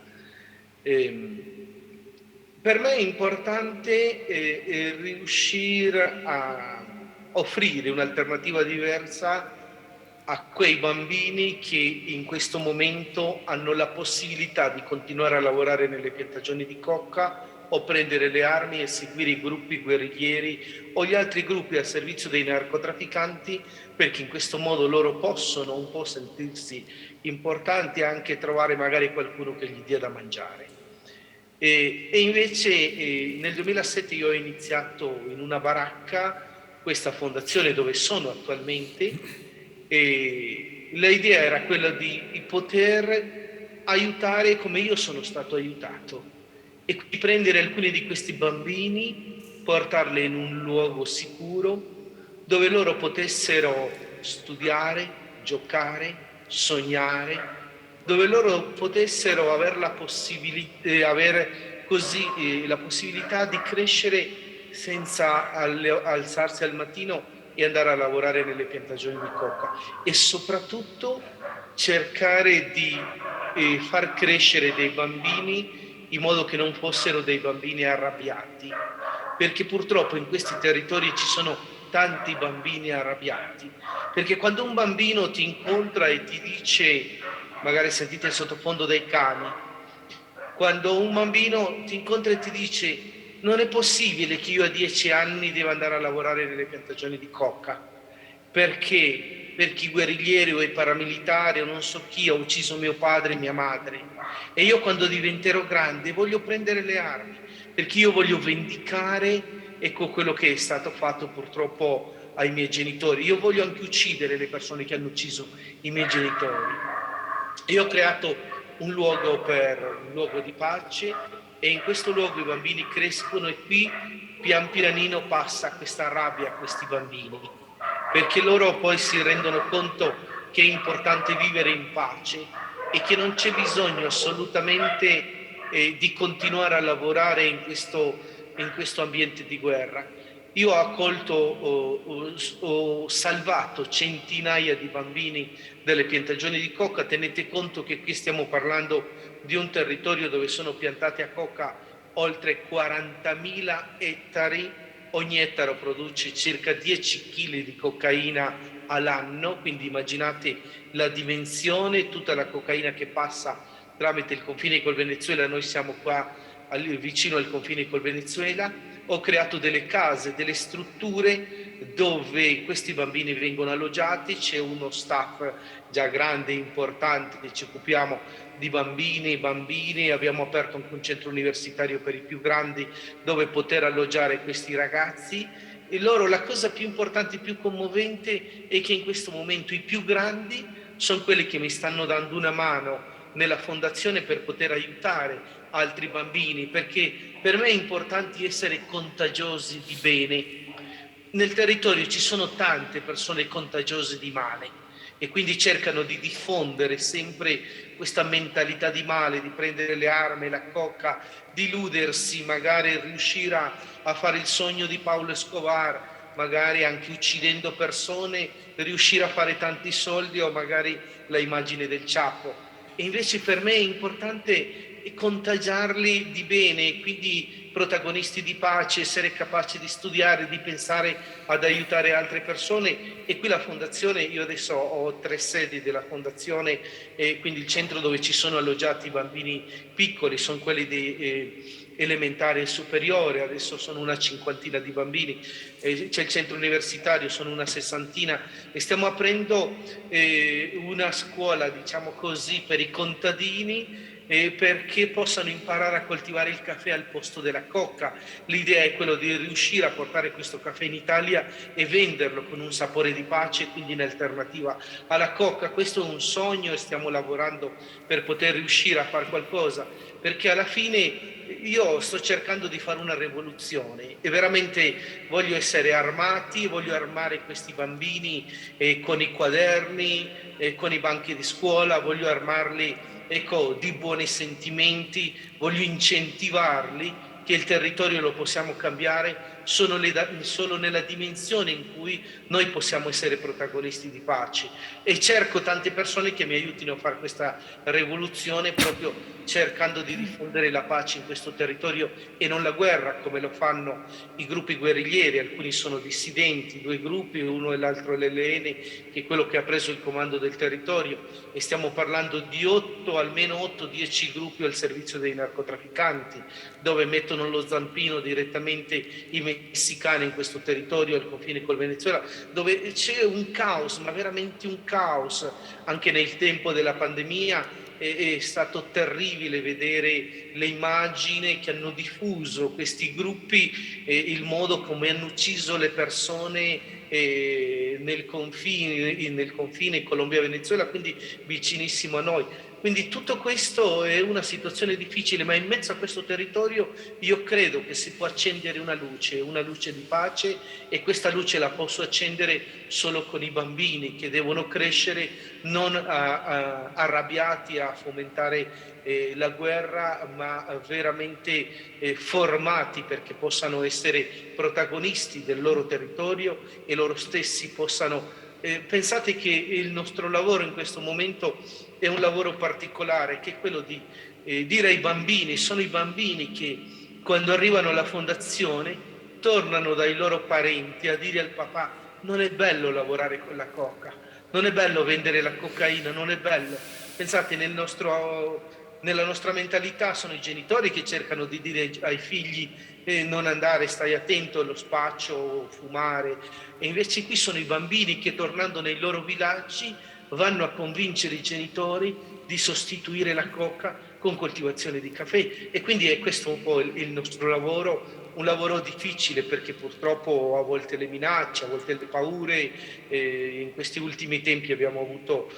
Per me è importante riuscire a offrire un'alternativa diversa a quei bambini che in questo momento hanno la possibilità di continuare a lavorare nelle piantagioni di coca o prendere le armi e seguire i gruppi guerriglieri o gli altri gruppi al servizio dei narcotrafficanti, perché in questo modo loro possono un po' sentirsi importanti e anche trovare magari qualcuno che gli dia da mangiare. E invece nel 2007 io ho iniziato in una baracca questa fondazione dove sono attualmente, e l'idea era quella di poter aiutare come io sono stato aiutato e quindi prendere alcuni di questi bambini, portarli in un luogo sicuro dove loro potessero studiare, giocare, sognare, dove loro potessero avere la possibilità di crescere senza alzarsi al mattino e andare a lavorare nelle piantagioni di coca, e soprattutto cercare di far crescere dei bambini in modo che non fossero dei bambini arrabbiati, perché purtroppo in questi territori ci sono tanti bambini arrabbiati, perché quando un bambino ti incontra e ti dice, magari sentite il sottofondo dei cani, quando un bambino ti incontra e ti dice non è possibile che io a 10 anni devo andare a lavorare nelle piantagioni di coca, perché i guerriglieri o i paramilitari o non so chi ha ucciso mio padre e mia madre, e io quando diventerò grande voglio prendere le armi, perché io voglio vendicare, ecco, quello che è stato fatto purtroppo ai miei genitori. Io voglio anche uccidere le persone che hanno ucciso i miei genitori. Io ho creato un luogo di pace, e in questo luogo i bambini crescono, e qui pian pianino passa questa rabbia a questi bambini, perché loro poi si rendono conto che è importante vivere in pace e che non c'è bisogno assolutamente di continuare a lavorare in questo ambiente di guerra. Io ho salvato centinaia di bambini dalle piantagioni di coca. Tenete conto che qui stiamo parlando di un territorio dove sono piantate a coca oltre 40.000 ettari, ogni ettaro produce circa 10 kg di cocaina all'anno, quindi immaginate la dimensione, tutta la cocaina che passa tramite il confine col Venezuela. Noi siamo qua vicino al confine col Venezuela. Ho creato delle case, delle strutture dove questi bambini vengono alloggiati, c'è uno staff già grande, importante, che ci occupiamo di bambini e bambine. Abbiamo aperto anche un centro universitario per i più grandi dove poter alloggiare questi ragazzi, e loro, la cosa più importante, più commovente è che in questo momento i più grandi sono quelli che mi stanno dando una mano nella fondazione per poter aiutare altri bambini, perché per me è importante essere contagiosi di bene. Nel territorio ci sono tante persone contagiose di male, e quindi cercano di diffondere sempre questa mentalità di male, di prendere le armi, la coca, di illudersi, magari riuscire a fare il sogno di Pablo Escobar, magari anche uccidendo persone, riuscire a fare tanti soldi, o magari la immagine del Chapo. E invece per me è importante contagiarli di bene, quindi protagonisti di pace, essere capaci di studiare, di pensare ad aiutare altre persone. E qui la fondazione, io adesso ho 3 sedi della fondazione, quindi il centro dove ci sono alloggiati i bambini piccoli sono quelli di elementare e superiore, adesso sono una 50ina di bambini, c'è il centro universitario, sono una 60ina, e stiamo aprendo una scuola, diciamo così, per i contadini, perché possano imparare a coltivare il caffè al posto della coca. L'idea è quella di riuscire a portare questo caffè in Italia e venderlo con un sapore di pace, quindi in alternativa alla coca. Questo è un sogno, e stiamo lavorando per poter riuscire a fare qualcosa, perché alla fine io sto cercando di fare una rivoluzione e veramente voglio essere armati, voglio armare questi bambini con i quaderni, con i banchi di scuola, voglio armarli, ecco, di buoni sentimenti, voglio incentivarli, che il territorio lo possiamo cambiare solo nella dimensione in cui noi possiamo essere protagonisti di pace, e cerco tante persone che mi aiutino a fare questa rivoluzione proprio cercando di diffondere la pace in questo territorio e non la guerra, come lo fanno i gruppi guerriglieri. Alcuni sono dissidenti, 2 gruppi, uno e l'altro l'LN, che è quello che ha preso il comando del territorio, e stiamo parlando di almeno 8-10 gruppi al servizio dei narcotrafficanti, dove mettono lo zampino direttamente i messicani in questo territorio al confine col Venezuela, dove c'è un caos, ma veramente un caos. Anche nel tempo della pandemia è stato terribile vedere le immagini che hanno diffuso questi gruppi, il modo come hanno ucciso le persone nel confine Colombia-Venezuela, quindi vicinissimo a noi. Quindi tutto questo è una situazione difficile, ma in mezzo a questo territorio io credo che si può accendere una luce di pace, e questa luce la posso accendere solo con i bambini che devono crescere non arrabbiati a fomentare la guerra, ma veramente formati perché possano essere protagonisti del loro territorio e loro stessi possano. Pensate che il nostro lavoro in questo momento è un lavoro particolare, che è quello di dire ai bambini, sono i bambini che quando arrivano alla fondazione tornano dai loro parenti a dire al papà: non è bello lavorare con la coca, non è bello vendere la cocaina, non è bello. Pensate, nella nostra mentalità sono i genitori che cercano di dire ai figli non andare, stai attento allo spaccio, fumare, e invece qui sono i bambini che, tornando nei loro villaggi, vanno a convincere i genitori di sostituire la coca con coltivazione di caffè. E quindi è questo un po' il nostro lavoro, un lavoro difficile, perché purtroppo a volte le minacce, a volte le paure, in questi ultimi tempi abbiamo avuto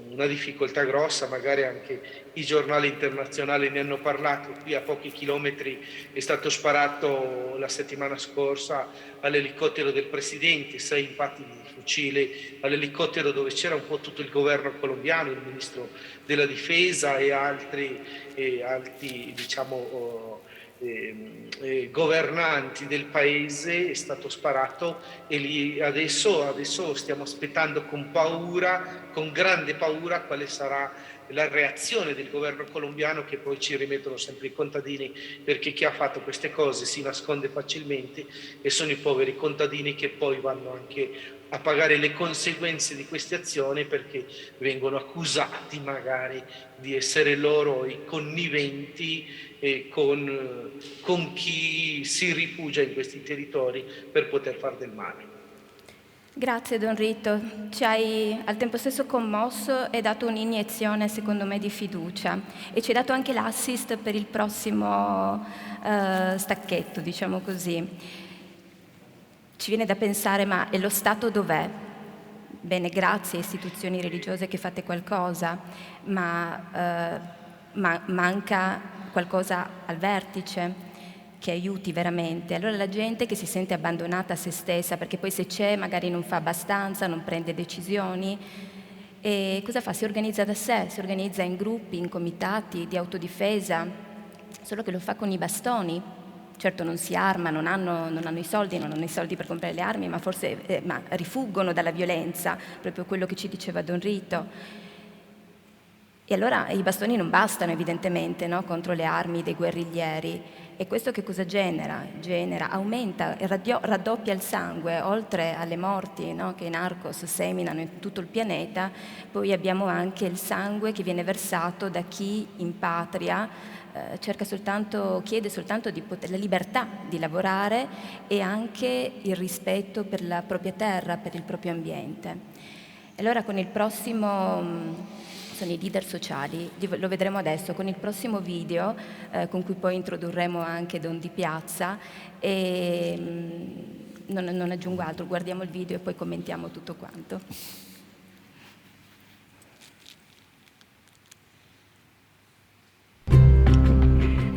una difficoltà grossa, magari anche i giornali internazionali ne hanno parlato. Qui a pochi chilometri è stato sparato la settimana scorsa all'elicottero del presidente, 6 impatti di fucile all'elicottero, dove c'era un po' tutto il governo colombiano, il ministro della difesa e altri diciamo governanti del paese. È stato sparato, e lì adesso stiamo aspettando con paura, con grande paura, quale sarà la reazione del governo colombiano, che poi ci rimettono sempre i contadini, perché chi ha fatto queste cose si nasconde facilmente, e sono i poveri contadini che poi vanno anche a pagare le conseguenze di queste azioni, perché vengono accusati magari di essere loro i conniventi con chi si rifugia in questi territori per poter fare del male. Grazie Don Rito, ci hai al tempo stesso commosso e dato un'iniezione secondo me di fiducia, e ci hai dato anche l'assist per il prossimo stacchetto, diciamo così. Ci viene da pensare, ma e lo Stato dov'è? Bene, grazie a istituzioni religiose che fate qualcosa, ma manca qualcosa al vertice che aiuti veramente. Allora la gente che si sente abbandonata a se stessa, perché poi se c'è magari non fa abbastanza, non prende decisioni, e cosa fa? Si organizza da sé, si organizza in gruppi, in comitati di autodifesa, solo che lo fa con i bastoni. Certo non si arma, non hanno i soldi per comprare le armi, ma forse ma rifuggono dalla violenza, proprio quello che ci diceva Don Rito. E allora i bastoni non bastano evidentemente, no? Contro le armi dei guerriglieri. E questo che cosa genera? Aumenta, raddoppia il sangue, oltre alle morti, no? Che i narcos seminano in tutto il pianeta. Poi abbiamo anche il sangue che viene versato da chi in patria chiede soltanto di la libertà di lavorare, e anche il rispetto per la propria terra, per il proprio ambiente. E allora con il prossimo, sono i leader sociali, lo vedremo adesso, con il prossimo video con cui poi introdurremo anche Don Di Piazza, e non aggiungo altro, guardiamo il video e poi commentiamo tutto quanto.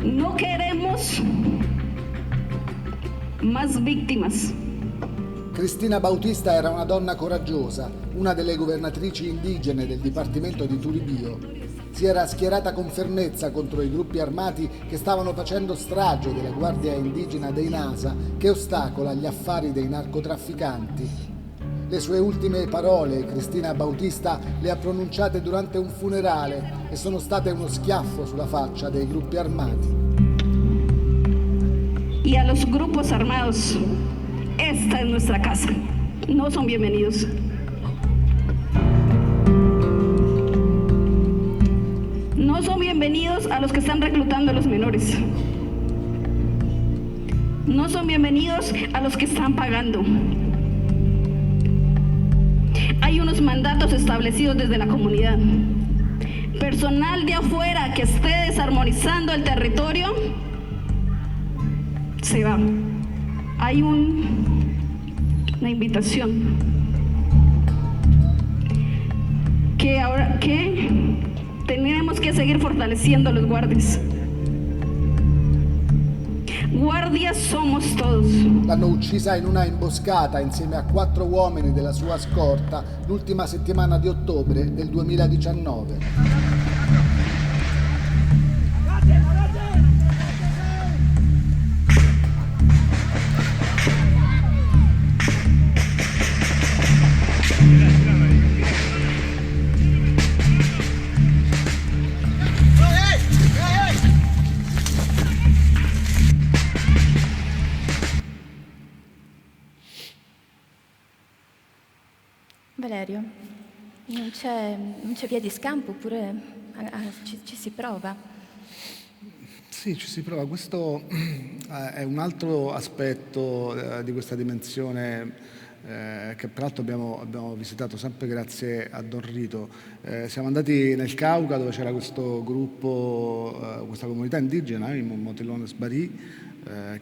No queremos más víctimas. Cristina Bautista era una donna coraggiosa, una delle governatrici indigene del Dipartimento di Turibio, si era schierata con fermezza contro i gruppi armati che stavano facendo strage della Guardia Indigena dei NASA che ostacola gli affari dei narcotrafficanti. Le sue ultime parole Cristina Bautista le ha pronunciate durante un funerale e sono state uno schiaffo sulla faccia dei gruppi armati. Y a los grupos armados, esta es nuestra casa. No son bienvenidos. No son bienvenidos a los que están reclutando a los menores. No son bienvenidos a los que están pagando. Hay unos mandatos establecidos desde la comunidad. Personal de afuera que esté desarmonizando el territorio, se va. Hay una invitación que tenemos que seguir fortaleciendo a los guardias. Guardias somos todos. L'hanno uccisa in una imboscata insieme a 4 uomini della sua scorta l'ultima settimana di ottobre del 2019. Valerio, non c'è via di scampo, oppure ci si prova? Sì, ci si prova. Questo è un altro aspetto di questa dimensione che peraltro abbiamo visitato sempre grazie a Don Rito. Siamo andati nel Cauca dove c'era questo gruppo, questa comunità indigena, i Motilones Bari,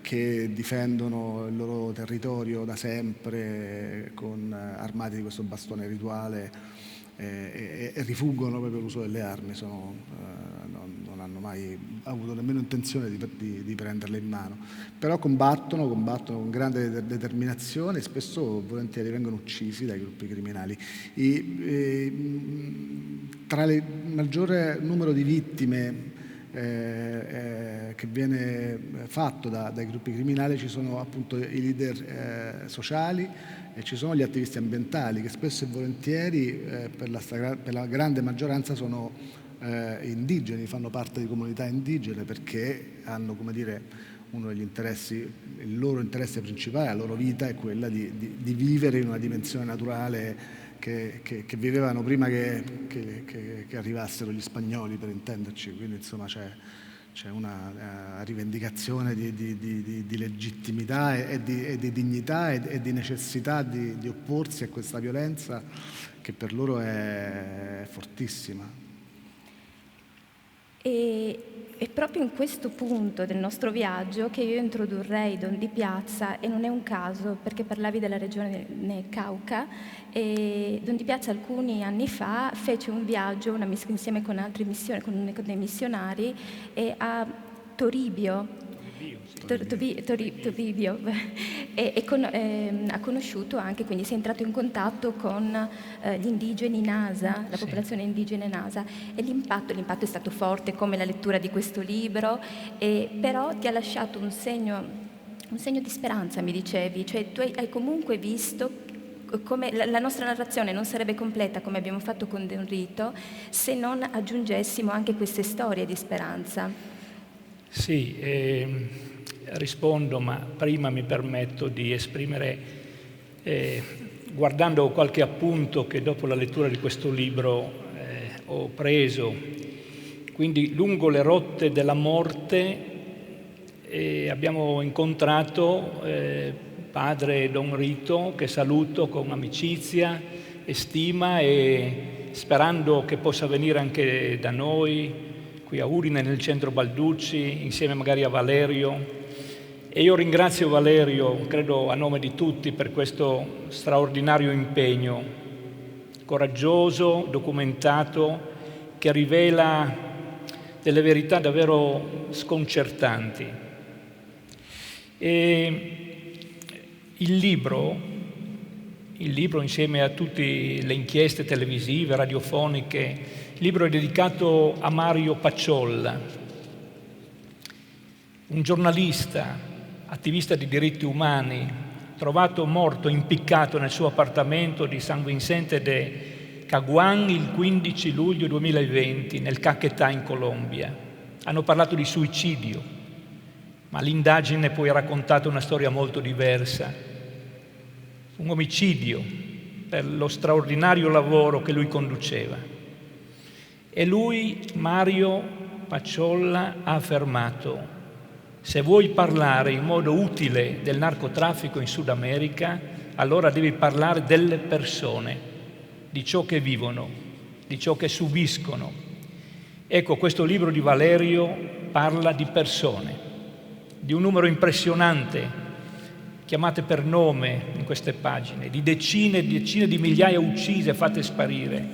che difendono il loro territorio da sempre con armati di questo bastone rituale e rifuggono proprio l'uso delle armi, non hanno mai avuto nemmeno intenzione di prenderle in mano, però combattono con grande determinazione e spesso volentieri vengono uccisi dai gruppi criminali. Tra il maggiore numero di vittime che viene fatto dai gruppi criminali ci sono appunto i leader sociali e ci sono gli attivisti ambientali che spesso e volentieri per la grande maggioranza sono indigeni, fanno parte di comunità indigene perché hanno, come dire, uno degli interessi, il loro interesse principale, la loro vita è quella di vivere in una dimensione naturale che vivevano prima che arrivassero gli spagnoli, per intenderci. Quindi insomma c'è una rivendicazione di legittimità e di dignità e di necessità di opporsi a questa violenza che per loro è fortissima. È proprio in questo punto del nostro viaggio che io introdurrei Don Di Piazza, e non è un caso perché parlavi della regione Cauca, e Don Di Piazza alcuni anni fa fece un viaggio insieme con altri con dei missionari a Toribio. Toribio ha conosciuto anche, quindi si è entrato in contatto con gli indigeni Nasa, la popolazione indigena Nasa, e l'impatto è stato forte come la lettura di questo libro, però ti ha lasciato un segno di speranza, mi dicevi, cioè tu hai comunque visto come la nostra narrazione non sarebbe completa come abbiamo fatto con Don Rito se non aggiungessimo anche queste storie di speranza. Sì, rispondo, ma prima mi permetto di esprimere, guardando qualche appunto che dopo la lettura di questo libro ho preso, quindi lungo le rotte della morte abbiamo incontrato padre Don Rito, che saluto con amicizia e stima, e sperando che possa venire anche da noi qui a Udine, nel centro Balducci, insieme magari a Valerio. E io ringrazio Valerio, credo a nome di tutti, per questo straordinario impegno, coraggioso, documentato, che rivela delle verità davvero sconcertanti. E il libro il libro insieme a tutte le inchieste televisive, radiofoniche. Il libro è dedicato a Mario Pacciolla, un giornalista, attivista di diritti umani, trovato morto, impiccato nel suo appartamento di San Vicente de Caguán il 15 luglio 2020 nel Caquetá in Colombia. Hanno parlato di suicidio, ma l'indagine poi ha raccontato una storia molto diversa. Un omicidio per lo straordinario lavoro che lui conduceva. E lui, Mario Pacciolla, ha affermato: se vuoi parlare in modo utile del narcotraffico in Sud America, allora devi parlare delle persone, di ciò che vivono, di ciò che subiscono. Ecco, questo libro di Valerio parla di persone, di un numero impressionante, chiamate per nome in queste pagine, di decine e decine di migliaia uccise e fatte sparire.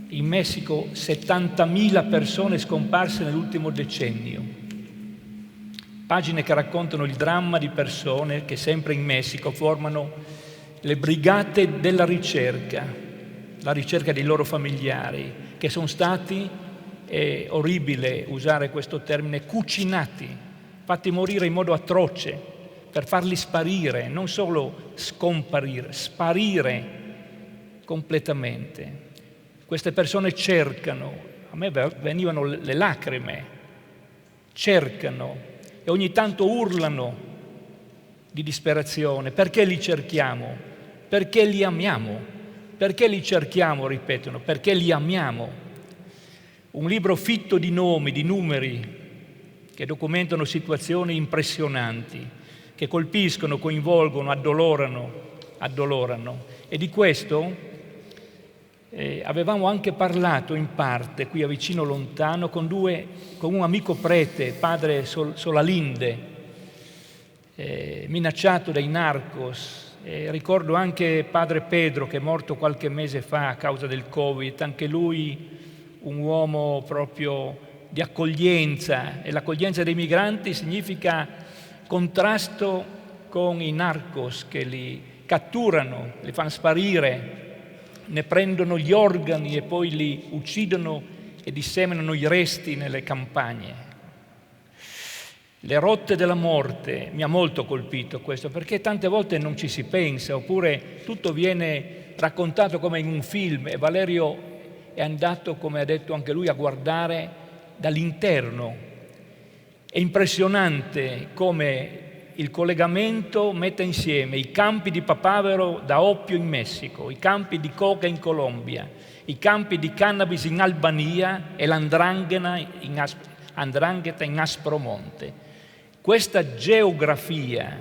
In Messico 70.000 persone scomparse nell'ultimo decennio. Pagine che raccontano il dramma di persone che sempre in Messico formano le brigate della ricerca, la ricerca dei loro familiari, che sono stati, è orribile usare questo termine, cucinati, fatti morire in modo atroce, per farli sparire, non solo scomparire, sparire completamente. Queste persone cercano, a me venivano le lacrime, cercano e ogni tanto urlano di disperazione. Perché li cerchiamo? Perché li amiamo. Perché li cerchiamo, ripetono, perché li amiamo. Un libro fitto di nomi, di numeri, che documentano situazioni impressionanti, che colpiscono, coinvolgono, addolorano. E di questo avevamo anche parlato in parte, qui a Vicino Lontano, con un amico prete, padre Solalinde, minacciato dai narcos. Ricordo anche padre Pedro, che è morto qualche mese fa a causa del Covid, anche lui un uomo proprio di accoglienza, e l'accoglienza dei migranti significa contrasto con i narcos che li catturano, li fanno sparire, ne prendono gli organi e poi li uccidono e disseminano i resti nelle campagne. Le rotte della morte, mi ha molto colpito questo, perché tante volte non ci si pensa, oppure tutto viene raccontato come in un film, e Valerio è andato, come ha detto anche lui, a guardare dall'interno. È impressionante come il collegamento mette insieme i campi di papavero da oppio in Messico, i campi di coca in Colombia, i campi di cannabis in Albania e l'andrangheta in Aspromonte. Questa geografia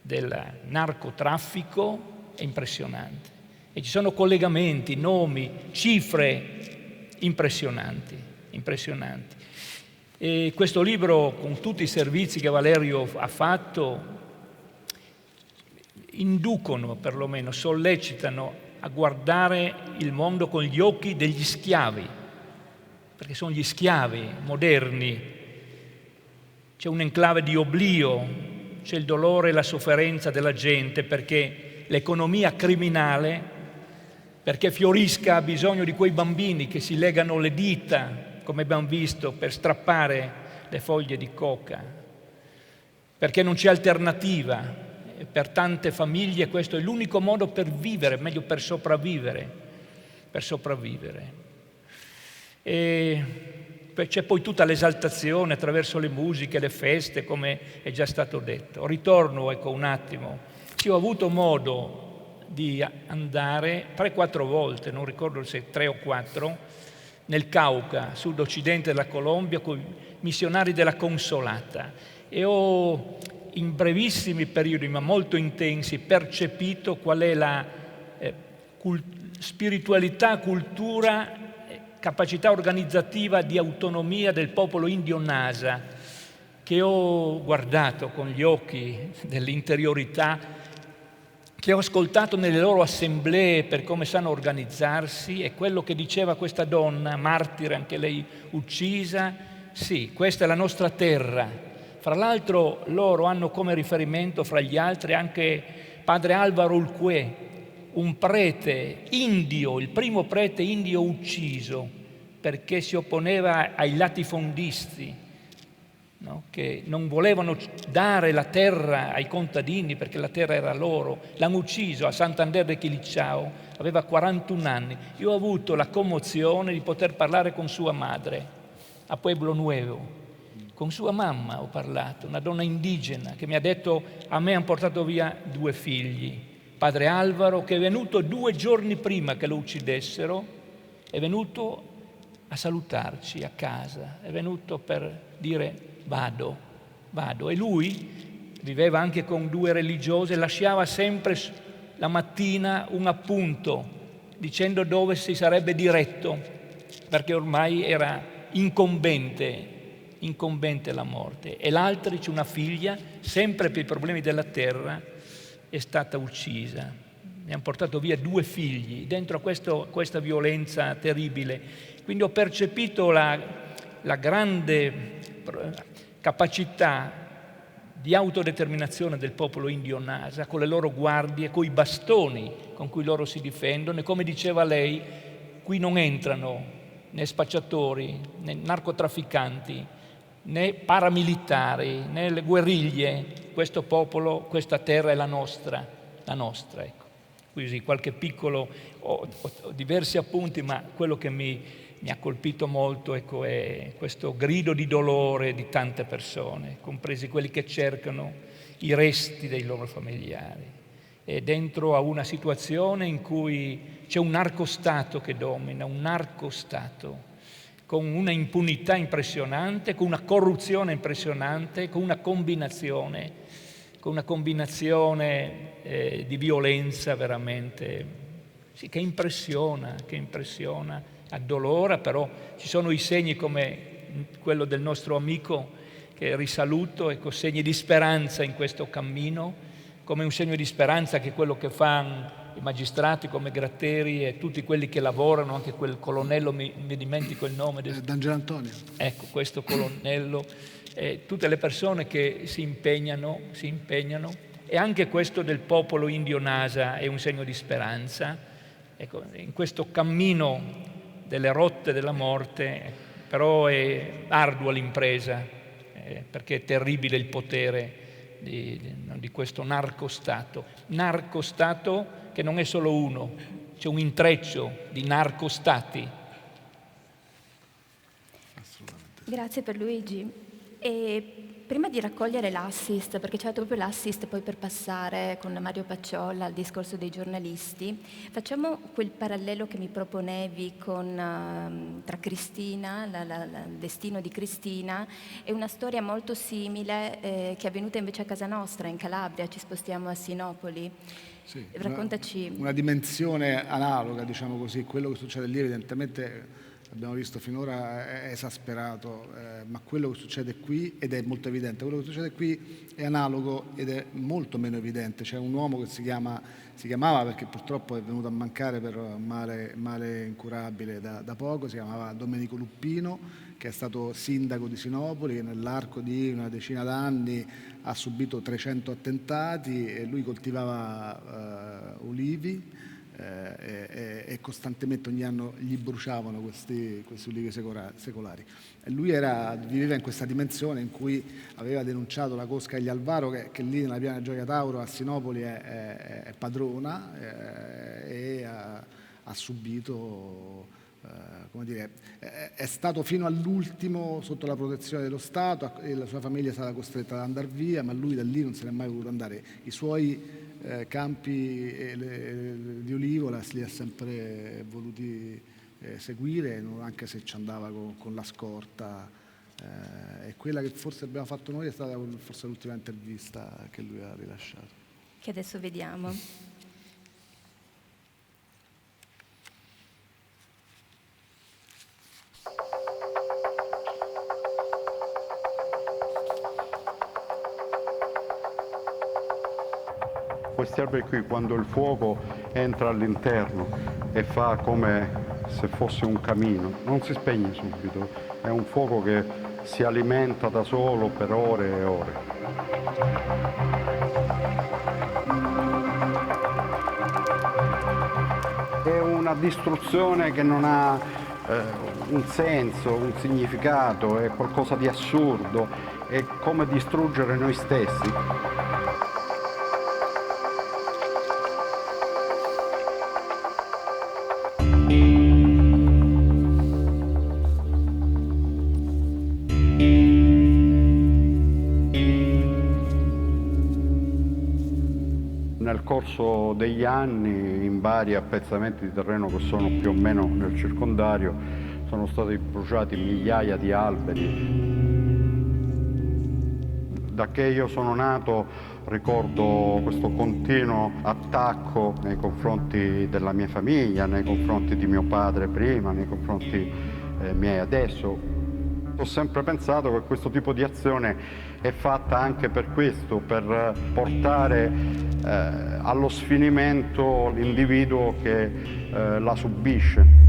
del narcotraffico è impressionante e ci sono collegamenti, nomi, cifre impressionanti. E questo libro, con tutti i servizi che Valerio ha fatto, inducono, perlomeno sollecitano a guardare il mondo con gli occhi degli schiavi, perché sono gli schiavi moderni. C'è un'enclave di oblio, c'è il dolore e la sofferenza della gente, perché l'economia criminale, perché fiorisca, ha bisogno di quei bambini che si legano le dita, come abbiamo visto, per strappare le foglie di coca, perché non c'è alternativa. E per tante famiglie questo è l'unico modo per vivere, meglio per sopravvivere. E c'è poi tutta l'esaltazione attraverso le musiche, le feste, come è già stato detto. Ritorno un attimo. Io ho avuto modo di andare 3-4 volte, non ricordo se 3 o 4, nel Cauca, sud-occidente della Colombia, con i missionari della Consolata, e ho in brevissimi periodi, ma molto intensi, percepito qual è la spiritualità, cultura, capacità organizzativa di autonomia del popolo indio Nasa, che ho guardato con gli occhi dell'interiorità, che ho ascoltato nelle loro assemblee per come sanno organizzarsi, e quello che diceva questa donna, martire, anche lei uccisa: sì, questa è la nostra terra. Fra l'altro loro hanno come riferimento, fra gli altri, anche padre Alvaro Ulqué, un prete indio, il primo prete indio ucciso perché si opponeva ai latifondisti, no? Che non volevano dare la terra ai contadini perché la terra era loro. L'hanno ucciso a Santander de Quilichao, aveva 41 anni. Io ho avuto la commozione di poter parlare con sua madre a Pueblo Nuevo. Con sua mamma ho parlato, una donna indigena che mi ha detto: a me hanno portato via 2 figli. Padre Alvaro, che è venuto 2 giorni prima che lo uccidessero, è venuto a salutarci a casa, è venuto per dire vado. E lui viveva anche con 2 religiose, lasciava sempre la mattina un appunto dicendo dove si sarebbe diretto, perché ormai era incombente la morte. E l'altra, c'è una figlia, sempre per i problemi della terra, è stata uccisa. Mi hanno portato via 2 figli dentro a questa violenza terribile. Quindi ho percepito la grande capacità di autodeterminazione del popolo indio Nasa, con le loro guardie, con i bastoni con cui loro si difendono. E come diceva lei, qui non entrano né spacciatori, né narcotrafficanti, né paramilitari, né le guerriglie. Questo popolo, questa terra è la nostra, ecco. Così qualche piccolo, ho diversi appunti, ma quello che mi ha colpito molto, ecco, è questo grido di dolore di tante persone, compresi quelli che cercano i resti dei loro familiari. E dentro a una situazione in cui c'è un narcostato che domina, un narcostato con una impunità impressionante, con una corruzione impressionante, con una combinazione di violenza veramente, sì, che impressiona, addolora, però ci sono i segni come quello del nostro amico che risaluto, ecco, segni di speranza in questo cammino, come un segno di speranza che quello che fanno i magistrati come Gratteri e tutti quelli che lavorano, anche quel colonnello, mi dimentico il nome. D'Angelo Antonio. Ecco, questo colonnello, tutte le persone che si impegnano, e anche questo del popolo indio Nasa è un segno di speranza. Ecco, in questo cammino delle rotte della morte, però è ardua l'impresa, perché è terribile il potere di questo narcostato che non è solo uno, c'è un intreccio di narcostati. Grazie per Luigi. E prima di raccogliere l'assist, perché c'è proprio l'assist poi per passare con Mario Pacciolla al discorso dei giornalisti, facciamo quel parallelo che mi proponevi tra Cristina, il destino di Cristina, e una storia molto simile che è avvenuta invece a casa nostra, in Calabria. Ci spostiamo a Sinopoli. Sì, raccontaci. Una dimensione analoga, diciamo così. Quello che succede lì evidentemente abbiamo visto finora è esasperato, ma quello che succede qui, ed è molto evidente, quello che succede qui è analogo ed è molto meno evidente. C'è un uomo che si chiamava, perché purtroppo è venuto a mancare per male incurabile da poco, si chiamava Domenico Luppino, che è stato sindaco di Sinopoli, che nell'arco di una decina d'anni ha subito 300 attentati, e lui coltivava ulivi, e costantemente ogni anno gli bruciavano questi ulivi secolari. E lui viveva in questa dimensione in cui aveva denunciato la cosca degli Alvaro, che lì nella piana Gioia Tauro a Sinopoli è padrona, e ha subito, come dire, è stato fino all'ultimo sotto la protezione dello Stato, e la sua famiglia è stata costretta ad andare via, ma lui da lì non se n'è mai voluto andare. I suoi campi di ulivo li ha sempre voluti seguire, anche se ci andava con la scorta. E quella che forse abbiamo fatto noi è stata forse l'ultima intervista che lui ha rilasciato, che adesso vediamo. Questi alberi qui, quando il fuoco entra all'interno e fa come se fosse un camino, non si spegne subito, è un fuoco che si alimenta da solo per ore e ore. una distruzione che non ha un senso, un significato, è qualcosa di assurdo, è come distruggere noi stessi. Nel corso degli anni, in vari appezzamenti di terreno che sono più o meno nel circondario, sono stati bruciati migliaia di alberi. Da che io sono nato ricordo questo continuo attacco nei confronti della mia famiglia, nei confronti di mio padre prima, nei confronti miei adesso. Ho sempre pensato che questo tipo di azione è fatta anche per questo, per portare allo sfinimento l'individuo che la subisce.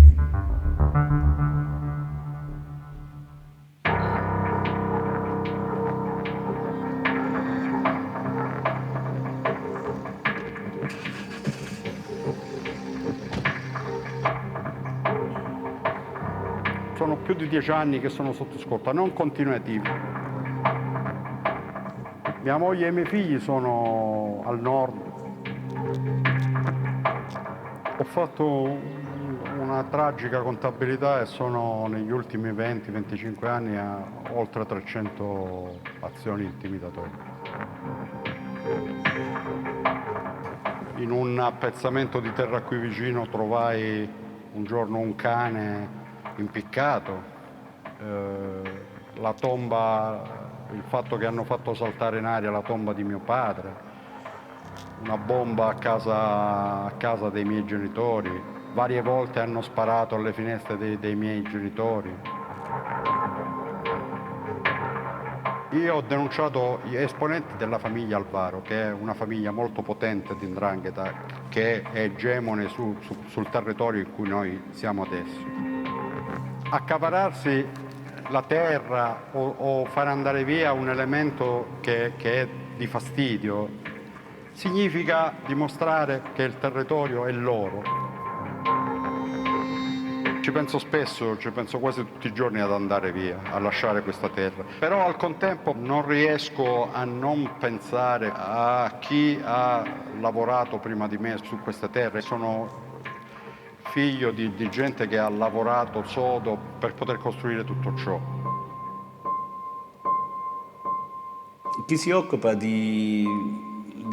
Sono più di 10 anni che sono sotto scorta, non continuativi. Mia moglie e i miei figli sono al nord. Ho fatto una tragica contabilità e sono negli ultimi 20-25 anni a oltre 300 azioni intimidatorie. In un appezzamento di terra qui vicino trovai un giorno un cane impiccato, la tomba, il fatto che hanno fatto saltare in aria la tomba di mio padre, una bomba a casa dei miei genitori, varie volte hanno sparato alle finestre dei miei genitori. Io ho denunciato gli esponenti della famiglia Alvaro, che è una famiglia molto potente di 'ndrangheta, che è egemone sul territorio in cui noi siamo adesso. Accapararsi la terra o fare andare via un elemento che è di fastidio significa dimostrare che il territorio è loro. Ci penso spesso, ci penso quasi tutti i giorni ad andare via, a lasciare questa terra. Però al contempo non riesco a non pensare a chi ha lavorato prima di me su queste terre. Sono figlio di gente che ha lavorato sodo per poter costruire tutto ciò. Chi si occupa di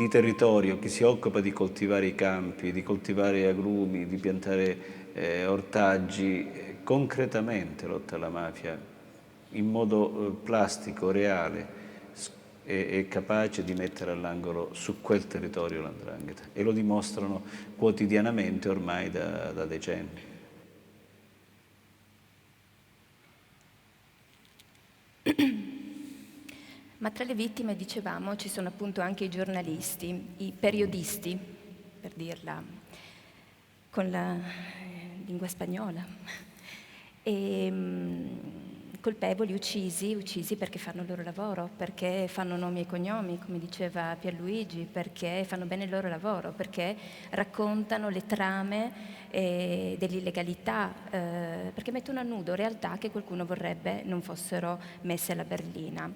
territorio, chi si occupa di coltivare i campi, di coltivare agrumi, di piantare ortaggi, concretamente lotta alla mafia in modo plastico, reale, è capace di mettere all'angolo su quel territorio l''ndrangheta e lo dimostrano quotidianamente ormai da decenni. Ma tra le vittime, dicevamo, ci sono appunto anche i giornalisti, i periodisti, per dirla con la lingua spagnola, e colpevoli uccisi perché fanno il loro lavoro, perché fanno nomi e cognomi, come diceva Pierluigi, perché fanno bene il loro lavoro, perché raccontano le trame dell'illegalità, perché mettono a nudo realtà che qualcuno vorrebbe non fossero messe alla berlina.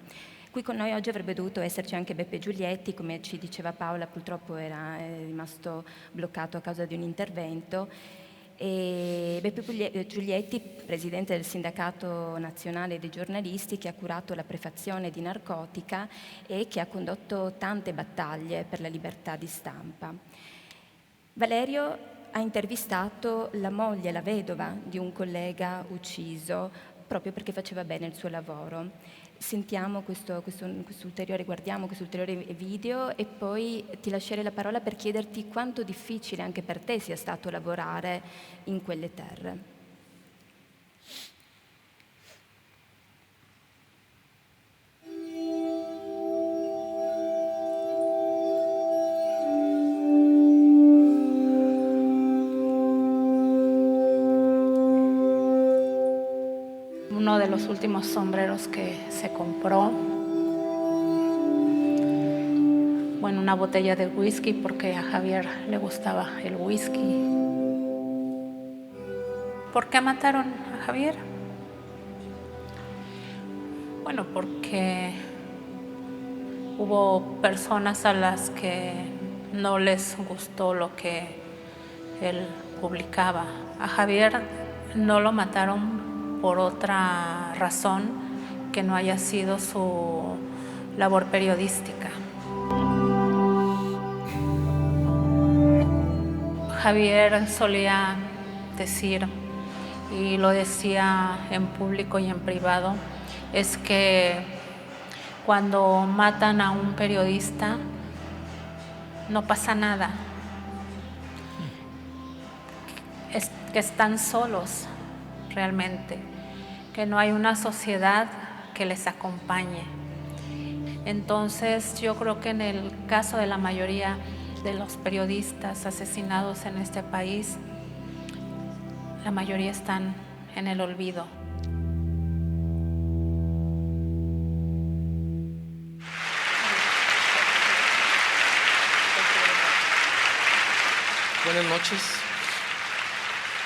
Qui con noi oggi avrebbe dovuto esserci anche Beppe Giulietti, come ci diceva Paola, purtroppo era rimasto bloccato a causa di un intervento. E Beppe Giulietti, presidente del Sindacato Nazionale dei Giornalisti, che ha curato la prefazione di Narcotica e che ha condotto tante battaglie per la libertà di stampa. Valerio ha intervistato la moglie, la vedova di un collega ucciso, proprio perché faceva bene il suo lavoro. Sentiamo questo ulteriore, guardiamo questo ulteriore video e poi ti lascerei la parola per chiederti quanto difficile anche per te sia stato lavorare in quelle terre. Uno de los últimos sombreros que se compró, bueno, una botella de whisky porque a Javier le gustaba el whisky. ¿Por qué mataron a Javier? Bueno, porque hubo personas a las que no les gustó lo que él publicaba. A Javier no lo mataron por otra razón que no haya sido su labor periodística. Javier solía decir, y lo decía en público y en privado, es que cuando matan a un periodista no pasa nada, que están solos realmente, que no hay una sociedad que les acompañe. Entonces yo creo que en el caso de la mayoría de los periodistas asesinados en este país, la mayoría están en el olvido. Buenas noches.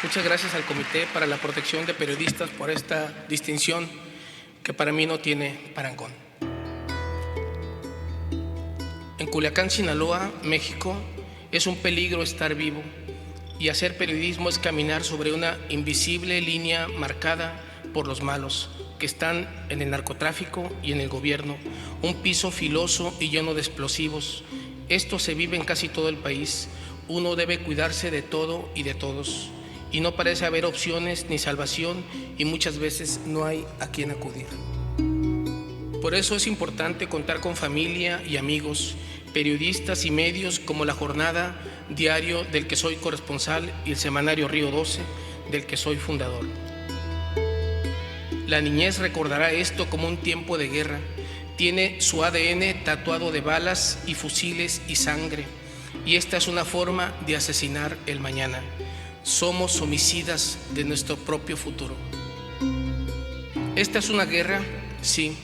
Muchas gracias al Comité para la Protección de Periodistas por esta distinción que para mí no tiene parangón. En Culiacán, Sinaloa, México, es un peligro estar vivo y hacer periodismo es caminar sobre una invisible línea marcada por los malos que están en el narcotráfico y en el gobierno, un piso filoso y lleno de explosivos. Esto se vive en casi todo el país. Uno debe cuidarse de todo y de todos, y no parece haber opciones ni salvación, y muchas veces no hay a quien acudir. Por eso es importante contar con familia y amigos, periodistas y medios como La Jornada, diario del que soy corresponsal, y el semanario Río 12, del que soy fundador. La niñez recordará esto como un tiempo de guerra. Tiene su ADN tatuado de balas y fusiles y sangre. Y esta es una forma de asesinar el mañana. Somos homicidas de nuestro propio futuro. Esta es una guerra, sí,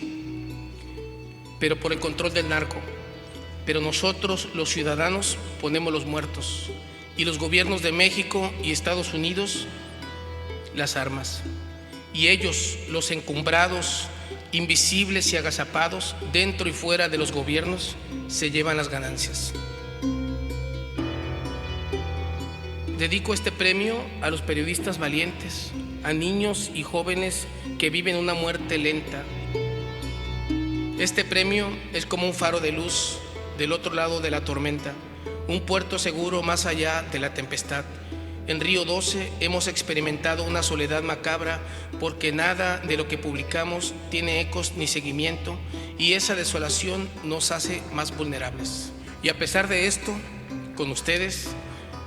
pero por el control del narco. Pero nosotros, los ciudadanos, ponemos los muertos. Y los gobiernos de México y Estados Unidos, las armas. Y ellos, los encumbrados, invisibles y agazapados, dentro y fuera de los gobiernos, se llevan las ganancias. Dedico este premio a los periodistas valientes, a niños y jóvenes que viven una muerte lenta. Este premio es como un faro de luz del otro lado de la tormenta, un puerto seguro más allá de la tempestad. En Río 12 hemos experimentado una soledad macabra porque nada de lo que publicamos tiene ecos ni seguimiento, y esa desolación nos hace más vulnerables. Y a pesar de esto, con ustedes,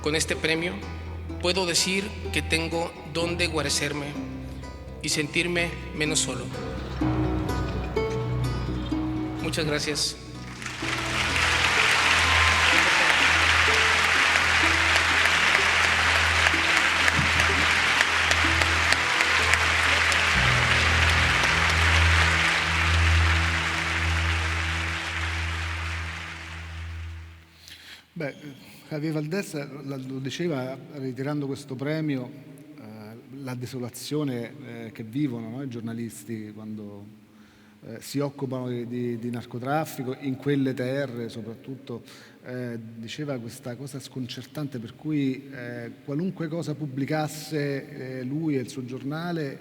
con este premio, puedo decir que tengo dónde guarecerme y sentirme menos solo. Muchas gracias. Beh, Javier Valdés lo diceva ritirando questo premio, la desolazione che vivono, no, i giornalisti quando si occupano di narcotraffico in quelle terre soprattutto, diceva questa cosa sconcertante per cui qualunque cosa pubblicasse lui e il suo giornale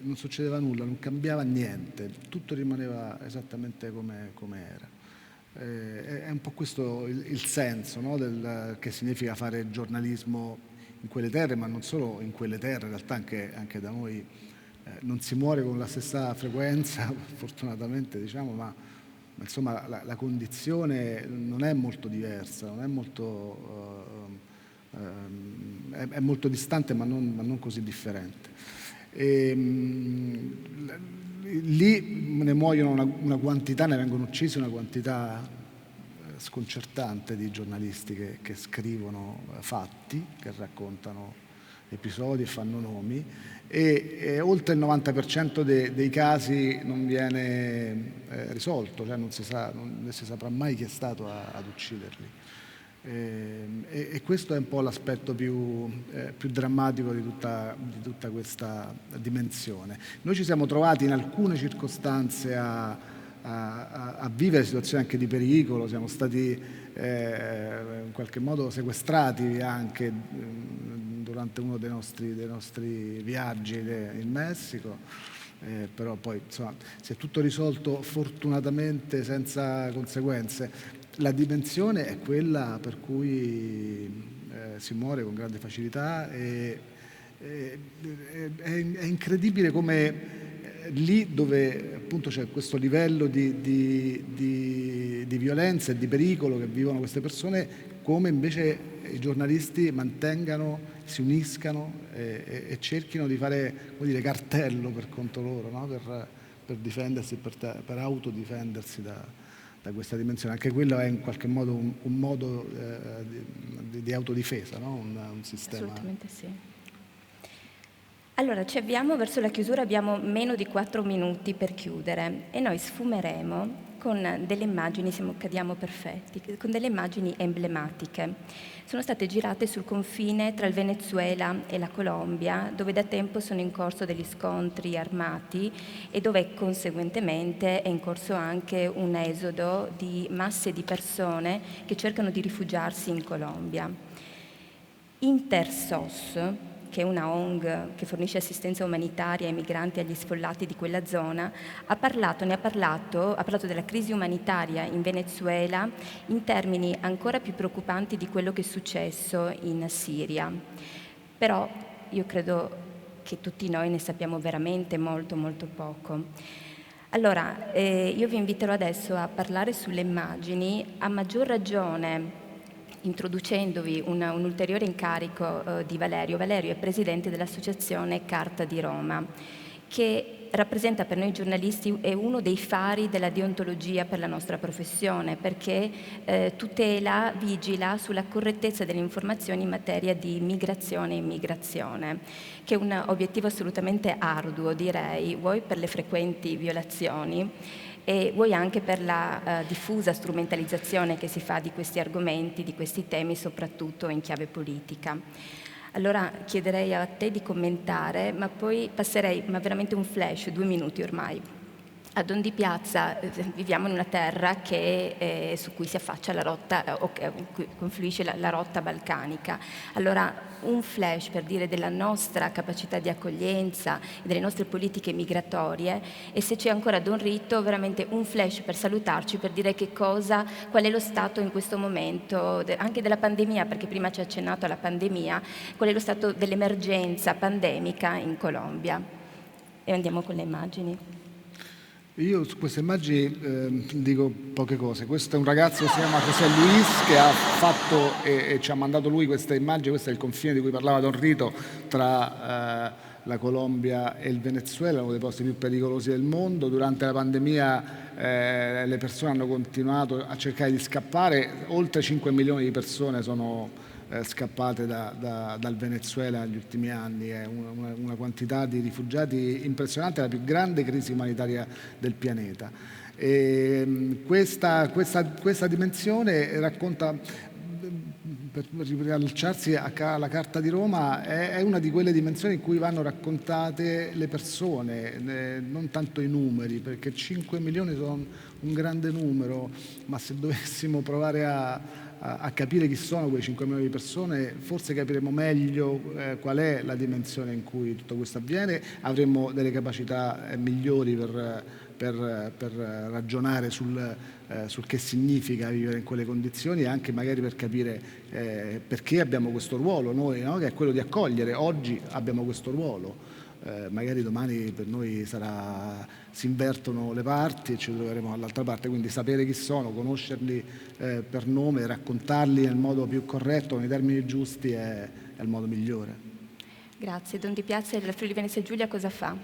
non succedeva nulla, non cambiava niente, tutto rimaneva esattamente come era. È un po' questo il senso, no, che significa fare giornalismo in quelle terre, ma non solo in quelle terre, in realtà anche da noi non si muore con la stessa frequenza, fortunatamente diciamo, ma insomma la condizione non è molto diversa, non è molto, è molto distante ma non così differente. Lì ne muoiono una quantità, ne vengono uccisi una quantità sconcertante di giornalisti che scrivono fatti, che raccontano episodi e fanno nomi, e oltre il 90% dei casi non viene risolto, cioè non si saprà mai chi è stato ad ucciderli. E questo è un po' l'aspetto più drammatico di tutta questa dimensione. Noi ci siamo trovati in alcune circostanze a vivere situazioni anche di pericolo, siamo stati in qualche modo sequestrati anche durante uno dei nostri viaggi in Messico, però poi insomma si è tutto risolto fortunatamente senza conseguenze. La dimensione è quella per cui si muore con grande facilità e è incredibile come lì dove appunto c'è questo livello di violenza e di pericolo che vivono queste persone, come invece i giornalisti si uniscano e cerchino di fare, come dire, cartello per conto loro, no? per difendersi, per autodifendersi da questa dimensione. Anche quello è in qualche modo un modo di autodifesa, no? un sistema. Assolutamente sì. Allora, ci avviamo verso la chiusura, abbiamo meno di 4 minuti per chiudere e noi sfumeremo con delle immagini, cadiamo perfetti, con delle immagini emblematiche. Sono state girate sul confine tra il Venezuela e la Colombia, dove da tempo sono in corso degli scontri armati e dove conseguentemente è in corso anche un esodo di masse di persone che cercano di rifugiarsi in Colombia. Intersos, che è una ONG che fornisce assistenza umanitaria ai migranti e agli sfollati di quella zona, ha parlato della crisi umanitaria in Venezuela in termini ancora più preoccupanti di quello che è successo in Siria. Però io credo che tutti noi ne sappiamo veramente molto, molto poco. Allora, io vi inviterò adesso a parlare sulle immagini, a maggior ragione introducendovi un ulteriore incarico di Valerio. Valerio è presidente dell'associazione Carta di Roma, che rappresenta per noi giornalisti è uno dei fari della deontologia per la nostra professione, perché vigila sulla correttezza delle informazioni in materia di migrazione e immigrazione, che è un obiettivo assolutamente arduo, direi, vuoi per le frequenti violazioni e vuoi anche per la diffusa strumentalizzazione che si fa di questi argomenti, di questi temi, soprattutto in chiave politica. Allora chiederei a te di commentare, ma poi passerei, ma veramente un flash, 2 minuti ormai. A Don di Piazza viviamo in una terra su cui si affaccia la rotta, confluisce la rotta balcanica. Allora un flash per dire della nostra capacità di accoglienza e delle nostre politiche migratorie, e se c'è ancora Don Rito veramente un flash per salutarci, per dire qual è lo stato in questo momento anche della pandemia, perché prima ci ha accennato alla pandemia, qual è lo stato dell'emergenza pandemica in Colombia. E andiamo con le immagini. Io su queste immagini dico poche cose. Questo è un ragazzo che si chiama José Luis, che ha fatto e ci ha mandato lui queste immagini. Questo è il confine di cui parlava Don Rito tra la Colombia e il Venezuela, uno dei posti più pericolosi del mondo. Durante la pandemia le persone hanno continuato a cercare di scappare. Oltre 5 milioni di persone sono scappate dal Venezuela negli ultimi anni, è una quantità di rifugiati impressionante, la più grande crisi umanitaria del pianeta. E questa dimensione racconta, per riallacciarsi alla Carta di Roma, è una di quelle dimensioni in cui vanno raccontate le persone, non tanto i numeri, perché 5 milioni sono un grande numero, ma se dovessimo provare a capire chi sono quei 5 milioni di persone, forse capiremo meglio qual è la dimensione in cui tutto questo avviene, avremo delle capacità migliori per ragionare sul che significa vivere in quelle condizioni, e anche magari per capire perché abbiamo questo ruolo noi, no? Che è quello di accogliere. Oggi abbiamo questo ruolo, magari domani per noi si invertono le parti e ci troveremo dall'altra parte, quindi sapere chi sono, conoscerli per nome, raccontarli nel modo più corretto, nei termini giusti, è il modo migliore. Grazie. Don Di Piazza del Friuli Venezia Giulia cosa fa?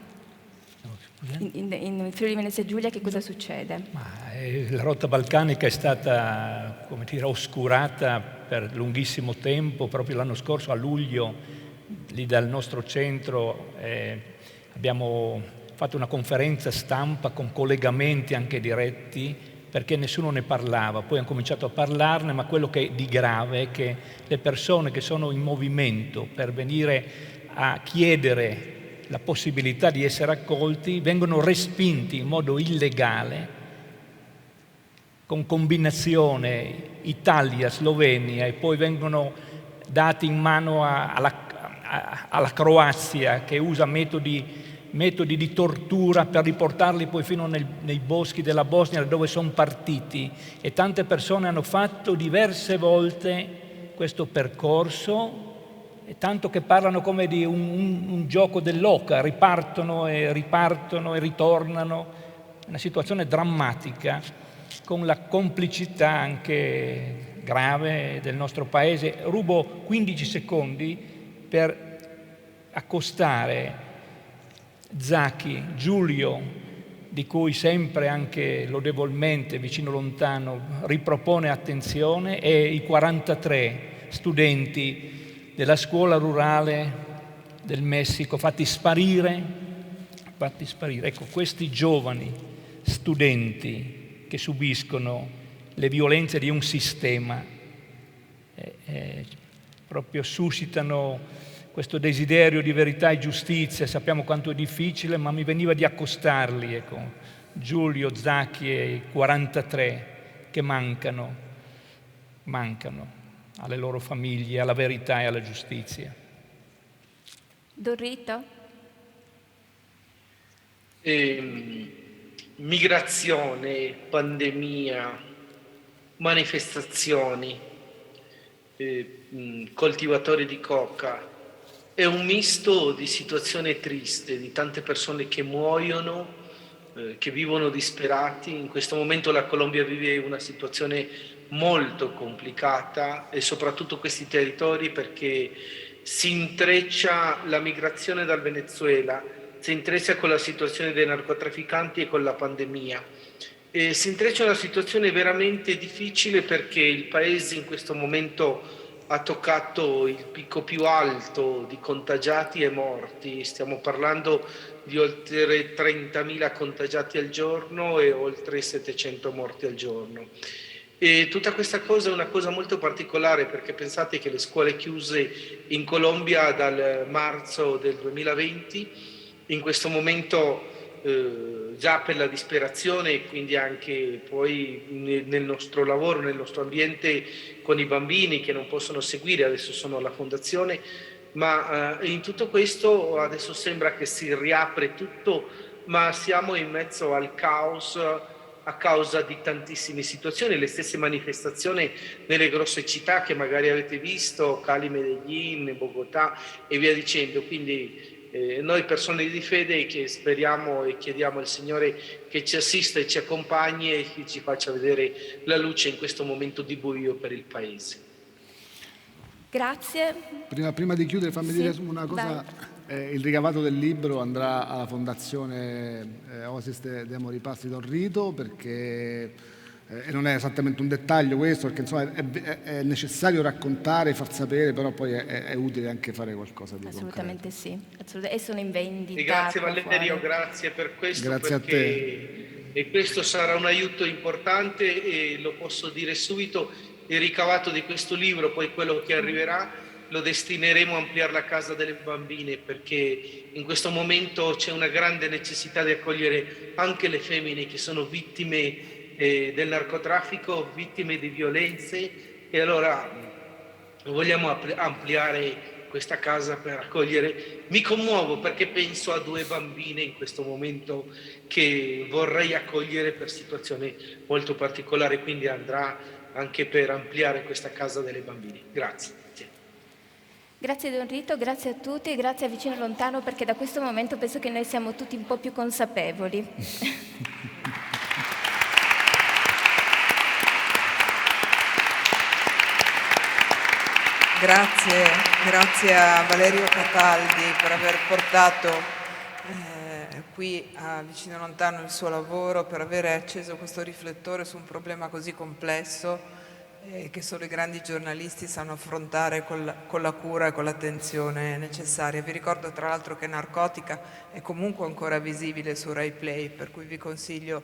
In Friuli Venezia Giulia che cosa succede? La rotta balcanica è stata, oscurata per lunghissimo tempo. Proprio l'anno scorso, a luglio, lì dal nostro centro abbiamo fatto una conferenza stampa con collegamenti anche diretti perché nessuno ne parlava, poi hanno cominciato a parlarne, ma quello che è di grave è che le persone che sono in movimento per venire a chiedere la possibilità di essere accolti vengono respinti in modo illegale, con combinazione Italia-Slovenia, e poi vengono dati in mano alla Croazia, che usa metodi di tortura per riportarli poi fino nei boschi della Bosnia, dove sono partiti. E tante persone hanno fatto diverse volte questo percorso, e tanto che parlano come di un gioco dell'oca, ripartono e ritornano. Una situazione drammatica, con la complicità anche grave del nostro Paese. Rubo 15 secondi per accostare Zaki, Giulio, di cui sempre anche lodevolmente Vicino Lontano ripropone attenzione, e i 43 studenti della scuola rurale del Messico fatti sparire. Ecco, questi giovani studenti che subiscono le violenze di un sistema proprio suscitano questo desiderio di verità e giustizia. Sappiamo quanto è difficile, ma mi veniva di accostarli, ecco, Giulio, Zaki e i 43 che mancano alle loro famiglie, alla verità e alla giustizia. Don Rito? Migrazione, pandemia, manifestazioni, coltivatori di coca. È un misto di situazione triste, di tante persone che muoiono, che vivono disperati. In questo momento la Colombia vive una situazione molto complicata, e soprattutto questi territori, perché si intreccia la migrazione dal Venezuela, si intreccia con la situazione dei narcotrafficanti e con la pandemia. E si intreccia una situazione veramente difficile, perché il paese in questo momento ha toccato il picco più alto di contagiati e morti. Stiamo parlando di oltre 30.000 contagiati al giorno e oltre 700 morti al giorno. E tutta questa cosa è una cosa molto particolare, perché pensate che le scuole chiuse in Colombia dal marzo del 2020, in questo momento già per la disperazione, e quindi anche poi nel nostro lavoro, nel nostro ambiente con i bambini che non possono seguire, adesso sono alla fondazione, ma in tutto questo adesso sembra che si riapre tutto, ma siamo in mezzo al caos a causa di tantissime situazioni, le stesse manifestazioni nelle grosse città che magari avete visto, Cali, Medellin, Bogotà e via dicendo. Quindi noi persone di fede che speriamo e chiediamo al Signore che ci assista e ci accompagni e che ci faccia vedere la luce in questo momento di buio per il Paese. Grazie. Prima di chiudere, fammi dire una cosa. Il ricavato del libro andrà alla fondazione Oasis de Amori Passi Don Rito, perché e non è esattamente un dettaglio questo, perché insomma è necessario raccontare, far sapere, però poi è utile anche fare qualcosa di assolutamente concreto. Sì, assolutamente. E sono in vendita. E grazie Valerio, grazie per questo. Grazie perché, a te. E questo sarà un aiuto importante, e lo posso dire subito, il ricavato di questo libro, poi quello che arriverà, lo destineremo a ampliare la casa delle bambine, perché in questo momento c'è una grande necessità di accogliere anche le femmine che sono vittime del narcotraffico, vittime di violenze, e allora vogliamo ampliare questa casa per accogliere. Mi commuovo perché penso a 2 bambine in questo momento che vorrei accogliere per situazioni molto particolari, quindi andrà anche per ampliare questa casa delle bambine. Grazie. Grazie Don Rito, grazie a tutti e grazie a Vicino Lontano, perché da questo momento penso che noi siamo tutti un po' più consapevoli. Grazie a Valerio Cataldi per aver portato qui a Vicino Lontano il suo lavoro, per aver acceso questo riflettore su un problema così complesso che solo i grandi giornalisti sanno affrontare con la cura e con l'attenzione necessaria. Vi ricordo tra l'altro che Narcotica è comunque ancora visibile su Rai Play, per cui vi consiglio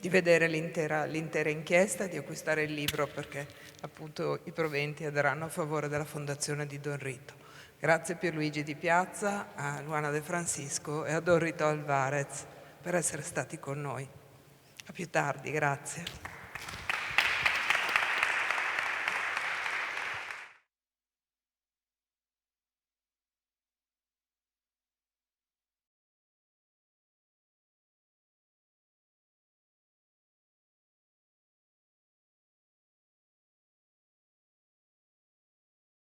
di vedere l'intera inchiesta, di acquistare il libro perché appunto i proventi andranno a favore della Fondazione di Don Rito. Grazie a Pierluigi Di Piazza, a Luana De Francisco e a Don Rito Alvarez per essere stati con noi. A più tardi, grazie.